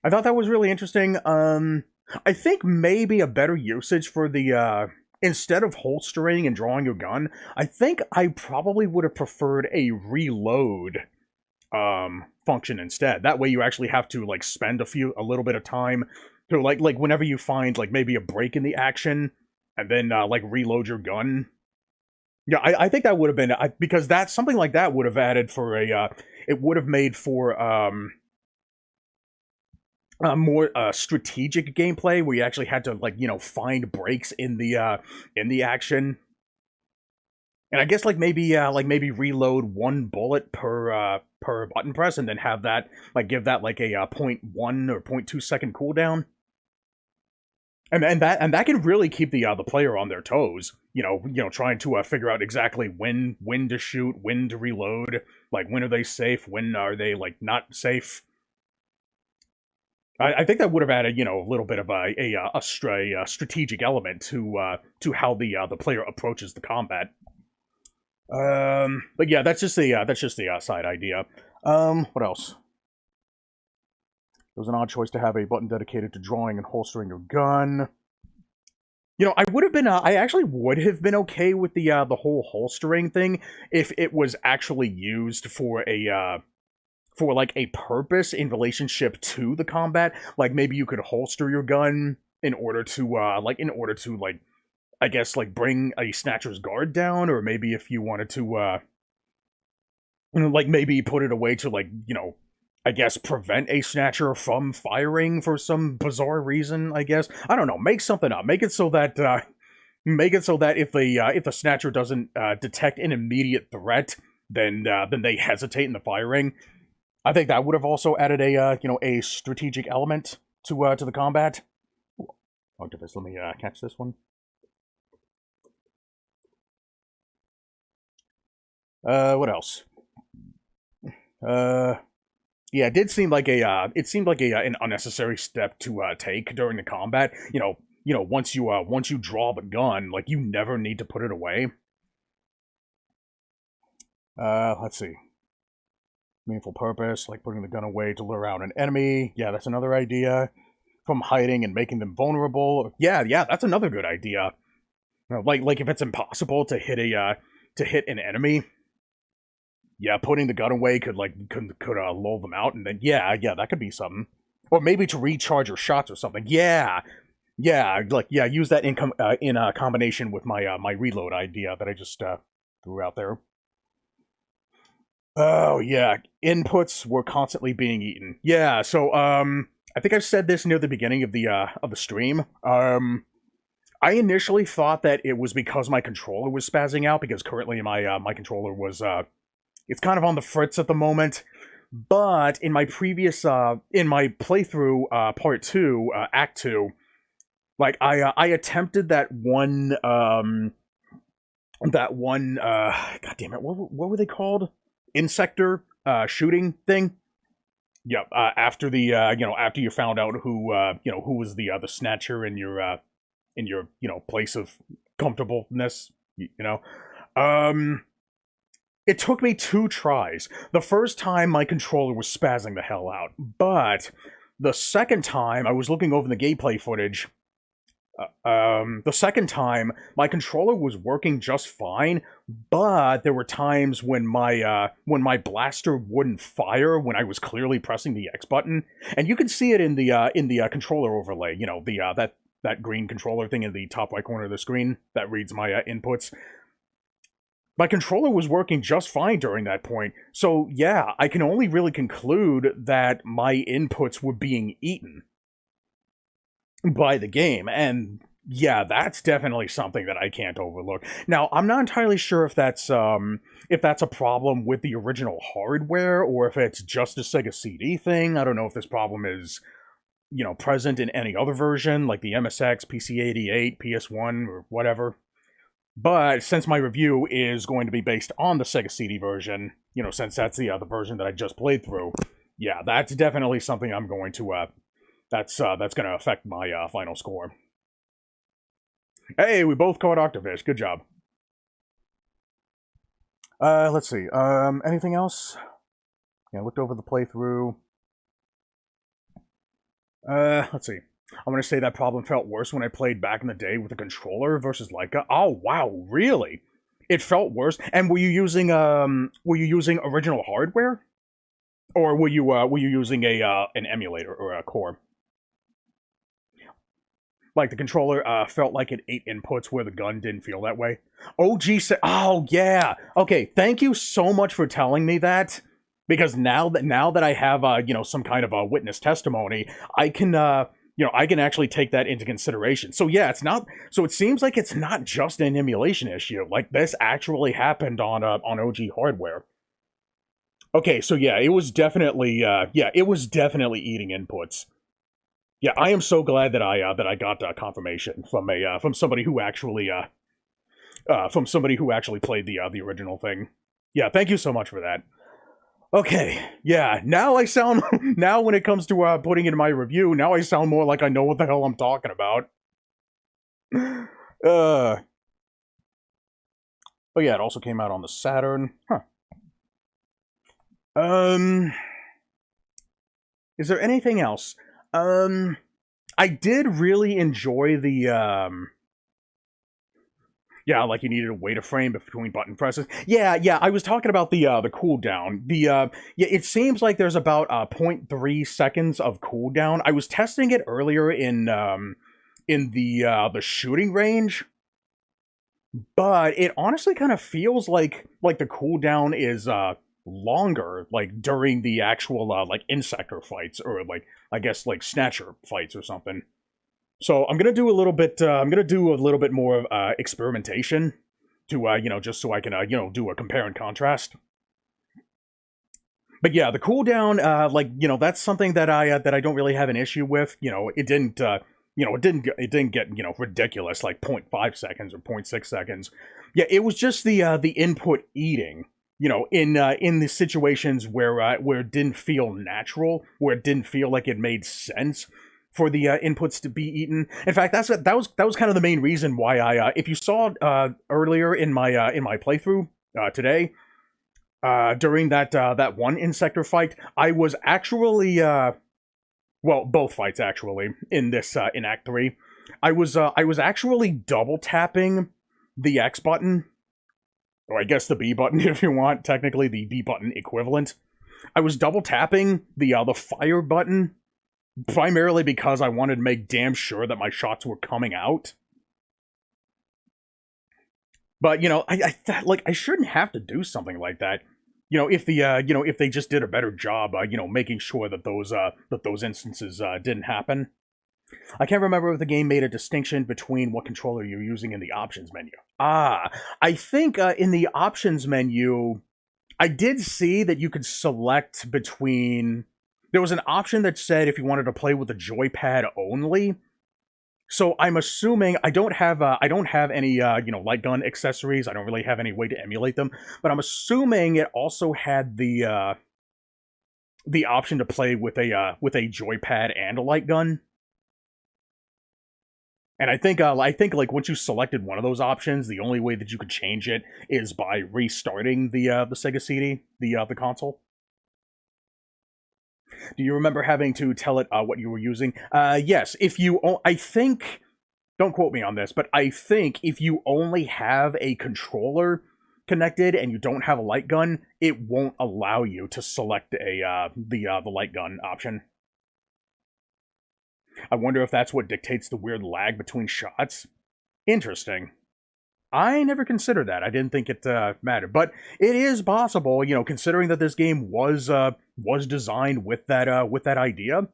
I thought that was really interesting. I think maybe a better usage for the instead of holstering and drawing your gun, I think I probably would have preferred a reload function instead. That way you actually have to, like, spend a little bit of time to, like whenever you find, like, maybe a break in the action, and then like reload your gun. Yeah, I think that would have been, because that's something like that would have added for a it would have made for more strategic gameplay where you actually had to, like, find breaks in the action. And I guess like maybe reload one bullet per button press, and then have that like give that like a 0.1 or 0.2 second cooldown. And that can really keep the player on their toes. You know, trying to figure out exactly when to shoot, when to reload, like when are they safe, when are they like not safe. I think that would have added, you know, a little bit of a strategic element to how the player approaches the combat. But yeah, that's just the side idea. What else? It was an odd choice to have a button dedicated to drawing and holstering your gun. You know, I actually would have been okay with the whole holstering thing if it was actually used for like a purpose in relationship to the combat. Like maybe you could holster your gun in order to I guess like bring a Snatcher's guard down, or maybe if you wanted to like maybe put it away to like, you know, I guess prevent a Snatcher from firing for some bizarre reason, I guess. I don't know, make something up. Make it so that if the Snatcher doesn't detect an immediate threat, then they hesitate in the firing. I think that would have also added a you know, a strategic element to the combat. Octopus, let me catch this one. What else? Yeah, it did seem like an unnecessary step to take during the combat. You know, once you draw the gun, like you never need to put it away. Let's see. Meaningful purpose, like putting the gun away to lure out an enemy. Yeah, that's another idea. From hiding and making them vulnerable. Yeah, that's another good idea. You know, like if it's impossible to hit an enemy. Yeah, putting the gun away could lull them out, and then yeah, that could be something. Or maybe to recharge your shots or something. Yeah, use that in combination with my my reload idea that I just threw out there. Oh yeah, inputs were constantly being eaten. Yeah, so I think I said this near the beginning of the stream. I initially thought that it was because my controller was spazzing out, because currently my controller was it's kind of on the fritz at the moment. But in my previous in my playthrough part 2, act 2, like I attempted that one god damn it, what were they called? Insector shooting thing. Yep. After the after you found out who who was the Snatcher in your place of comfortableness, it took me 2 tries. The first time my controller was spazzing the hell out, but the second time I was looking over the gameplay footage. The second time my controller was working just fine, but there were times when my blaster wouldn't fire when I was clearly pressing the X button, and you can see it in the controller overlay. You know, that green controller thing in the top right corner of the screen that reads my inputs. My controller was working just fine during that point, so yeah, I can only really conclude that my inputs were being eaten by the game, and yeah, that's definitely something that I can't overlook. Now, I'm not entirely sure if that's a problem with the original hardware, or if it's just a Sega CD thing. I don't know if this problem is, present in any other version, like the MSX, PC-88, PS1, or whatever. But since my review is going to be based on the Sega CD version, since that's the version that I just played through, yeah, that's definitely something I'm going to that's going to affect my final score. Hey, we both caught Octafish. Good job. Let's see. Anything else? Yeah, I looked over the playthrough. Let's see. I'm going to say that problem felt worse when I played back in the day with a controller versus Leica. Oh, wow, really? It felt worse? And were you using original hardware? Or were you using an emulator or a core? Like, the controller felt like it ate inputs where the gun didn't feel that way. OG said, oh, yeah. Okay, thank you so much for telling me that. Because now that I have, some kind of a witness testimony, I can you know, I can actually take that into consideration. So yeah, it's not. So it seems like it's not just an emulation issue. Like this actually happened on OG hardware. Okay, so yeah, it was definitely it was definitely eating inputs. Yeah, I am so glad that I got confirmation from somebody who actually played the original thing. Yeah, thank you so much for that. Okay, yeah, now I sound now when it comes to putting in my review, now I sound more like I know what the hell I'm talking about. Oh yeah, it also came out on the Saturn. Huh. Is there anything else? I did really enjoy the, yeah, like you needed to wait a frame between button presses. Yeah, I was talking about the cooldown. Yeah, it seems like there's about 0.3 seconds of cooldown. I was testing it earlier in the shooting range, but it honestly kind of feels like the cooldown is longer, like during the actual like insector fights, or like I guess like Snatcher fights or something. So I'm gonna do a little bit. I'm gonna do a little bit more experimentation to you know, just so I can you know, do a compare and contrast. But yeah, the cooldown, like, you know, that's something that I don't really have an issue with. You know, it didn't you know, it didn't get, you know, ridiculous like 0.5 seconds or 0.6 seconds. Yeah, it was just the input eating. You know, in the situations where it didn't feel natural, where it didn't feel like it made sense for the inputs to be eaten. In fact, that was kind of the main reason why I, if you saw earlier in my playthrough today, during that one insector fight, I was actually well, both fights actually in this in Act 3, I was actually double tapping the X button, or I guess the B button if you want, technically the B button equivalent. I was double tapping the fire button, primarily because I wanted to make damn sure that my shots were coming out. But, you know, I shouldn't have to do something like that. You know, if the you know, if they just did a better job, you know, making sure that those instances didn't happen. I can't remember if the game made a distinction between what controller you're using in the options menu. I think in the options menu, I did see that you could select between. There was an option that said if you wanted to play with the joypad only. So I'm assuming I don't have any you know, light gun accessories. I don't really have any way to emulate them, but I'm assuming it also had the option to play with a joypad and a light gun. And I think like once you selected one of those options, the only way that you could change it is by restarting the Sega CD, the console. Do you remember having to tell it what you were using? Yes. If you, I think, don't quote me on this, but I think if you only have a controller connected and you don't have a light gun, it won't allow you to select the light gun option. I wonder if that's what dictates the weird lag between shots. Interesting. I never considered that. I didn't think it mattered, but it is possible, you know, considering that this game was designed with that idea.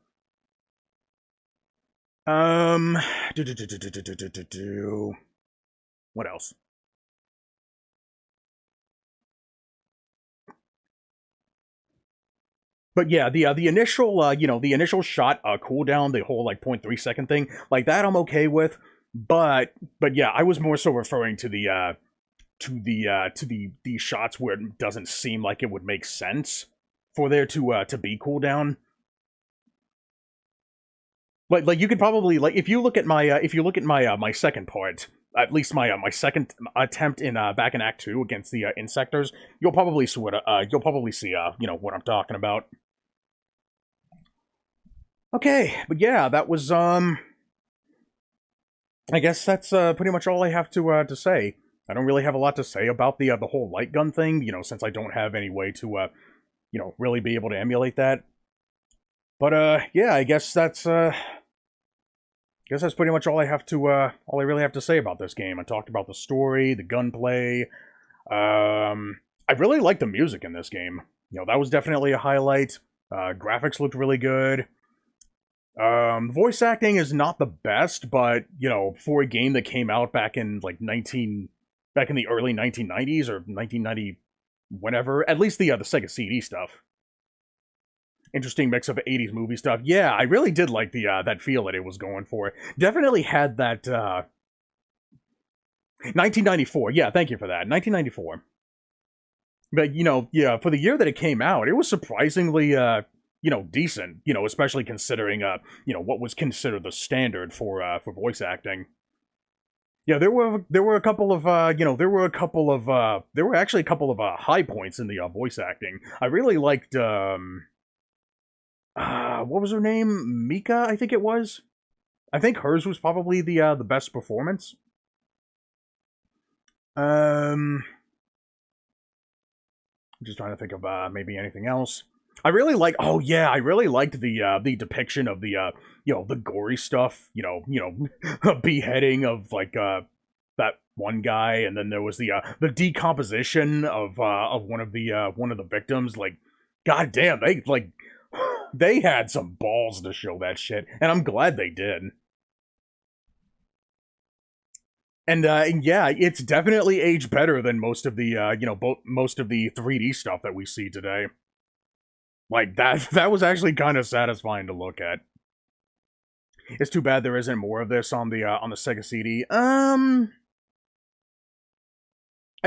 What else? But yeah, the initial you know, the initial shot cooldown, the whole like 0.3 second thing, like that I'm okay with. But yeah, I was more so referring to the shots where it doesn't seem like it would make sense for there to be cooldown. Like you could probably, like, if you look at my my second part, at least my second attempt in back in Act 2 against the insectors, you'll probably see you know, what I'm talking about. Okay, but yeah, that was I guess that's pretty much all I have to say. I don't really have a lot to say about the whole light gun thing, you know, since I don't have any way to you know, really be able to emulate that. But yeah, I guess that's pretty much all I really have to say about this game. I talked about the story, the gunplay. I really like the music in this game. You know, that was definitely a highlight. Graphics looked really good. Voice acting is not the best, but, you know, for a game that came out back in, like, back in the early 1990s, or 1990, whenever, at least the Sega CD stuff. Interesting mix of 80s movie stuff. Yeah, I really did like the, that feel that it was going for. Definitely had that, 1994, yeah, thank you for that, 1994. But, you know, yeah, for the year that it came out, it was surprisingly, you know, decent, you know, especially considering, you know, what was considered the standard for voice acting. Yeah, there were a couple of, you know, there were actually a couple of, high points in the, voice acting. I really liked, what was her name? Mika, I think it was? I think hers was probably the best performance. I'm just trying to think of, maybe anything else. I really liked the depiction of the you know, the gory stuff, you know, beheading of, like, that one guy, and then there was the decomposition of one of the victims. Like, goddamn, they had some balls to show that shit, and I'm glad they did. And yeah, it's definitely aged better than most of the you know, most of the 3D stuff that we see today. Like, that was actually kind of satisfying to look at. It's too bad there isn't more of this on the Sega CD. I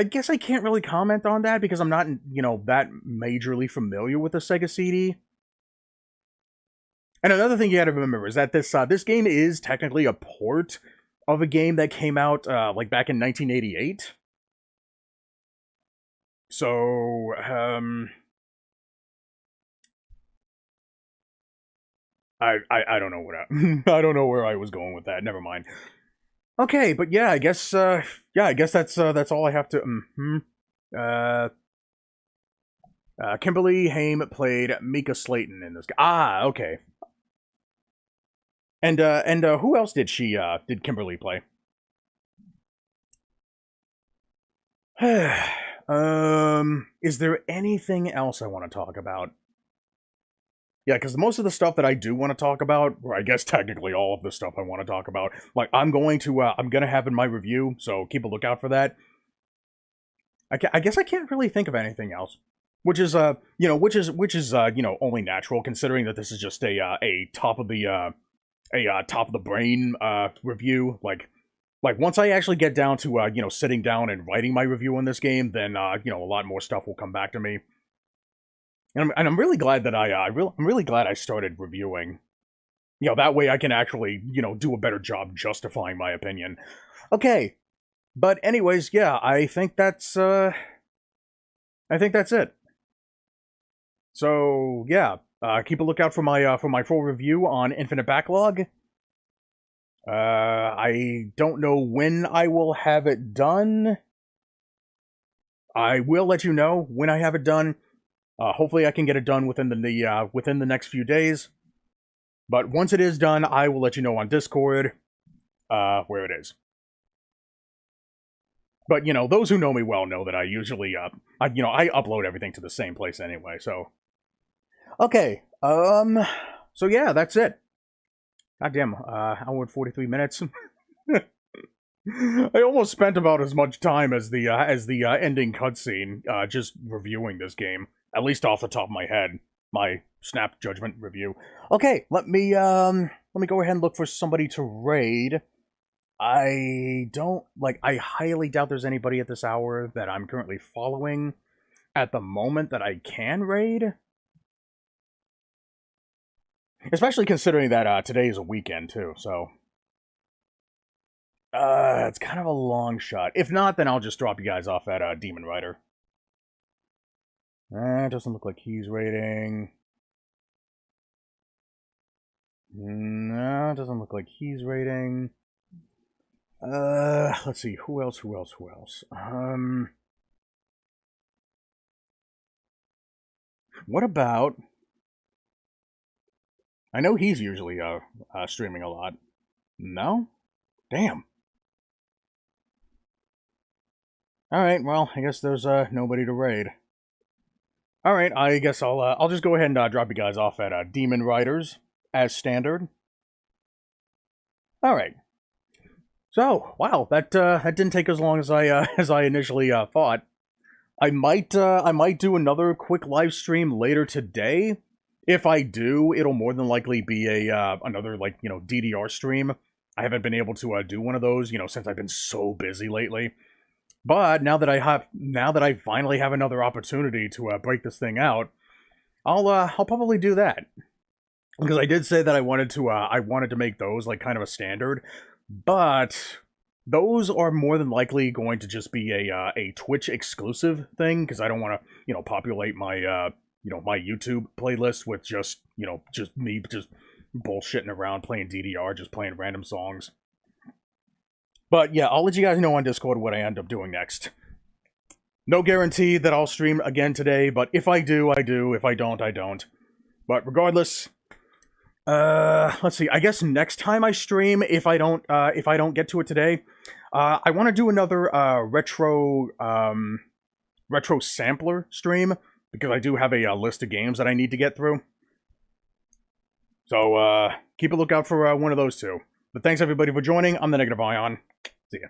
guess I can't really comment on that because I'm not, you know, that majorly familiar with the Sega CD. And another thing you gotta remember is that this game is technically a port of a game that came out, like, back in 1988. So, I don't know what I don't know where I was going with that. Never mind. Okay, but yeah, I guess that's all I have to. Kimberly Haim played Mika Slayton in this. Ah, okay. And who else did did Kimberly play? Is there anything else I want to talk about? Yeah, because most of the stuff that I do want to talk about, or I guess technically all of the stuff I want to talk about, like, I'm gonna have in my review, so keep a lookout for that. I guess I can't really think of anything else, which is you know, you know, only natural considering that this is just a top of the top of the brain review. Like once I actually get down to you know, sitting down and writing my review on this game, then you know, a lot more stuff will come back to me. And I'm really glad that I'm really glad I started reviewing. You know, that way I can actually, you know, do a better job justifying my opinion. Okay. But anyways, yeah, I think that's it. So, yeah, keep a lookout for my full review on Infinite Backlog. I don't know when I will have it done. I will let you know when I have it done. Hopefully I can get it done within the next few days. But once it is done, I will let you know on Discord where it is. But, you know, those who know me well know that I usually I upload everything to the same place anyway, so. Okay. So yeah, that's it. Goddamn, hour and 43 minutes. I almost spent about as much time as the ending cutscene just reviewing this game. At least off the top of my head, my snap judgment review. Okay, let me go ahead and look for somebody to raid. I highly doubt there's anybody at this hour that I'm currently following at the moment that I can raid. Especially considering that today is a weekend too, so it's kind of a long shot. If not, then I'll just drop you guys off at Demon Rider. Doesn't look like he's raiding. No, it doesn't look like he's raiding. Let's see, who else? What about... I know he's usually, streaming a lot. No? Damn. Alright, well, I guess there's, nobody to raid. Alright, I guess I'll just go ahead and, drop you guys off at, Demon Riders. as standard. All right. So, wow, that didn't take as long as I initially thought. I might do another quick live stream later today. If I do, it'll more than likely be a another, like, you know, DDR stream. I haven't been able to do one of those, you know, since I've been so busy lately. But now that I finally have another opportunity to break this thing out, I'll probably do that. Because I did say that I wanted to make those like kind of a standard, but those are more than likely going to just be a Twitch exclusive thing, because I don't want to, you know, populate my my YouTube playlist with just me just bullshitting around playing DDR, just playing random songs. But yeah, I'll let you guys know on Discord what I end up doing next. No guarantee that I'll stream again today, but if I do, I do. If I don't, I don't. But regardless, let's see. I guess next time I stream, if I don't get to it today, I want to do another retro sampler stream, because I do have a list of games that I need to get through. So keep a lookout for one of those two. But thanks everybody for joining. I'm the Negative Ion. See ya.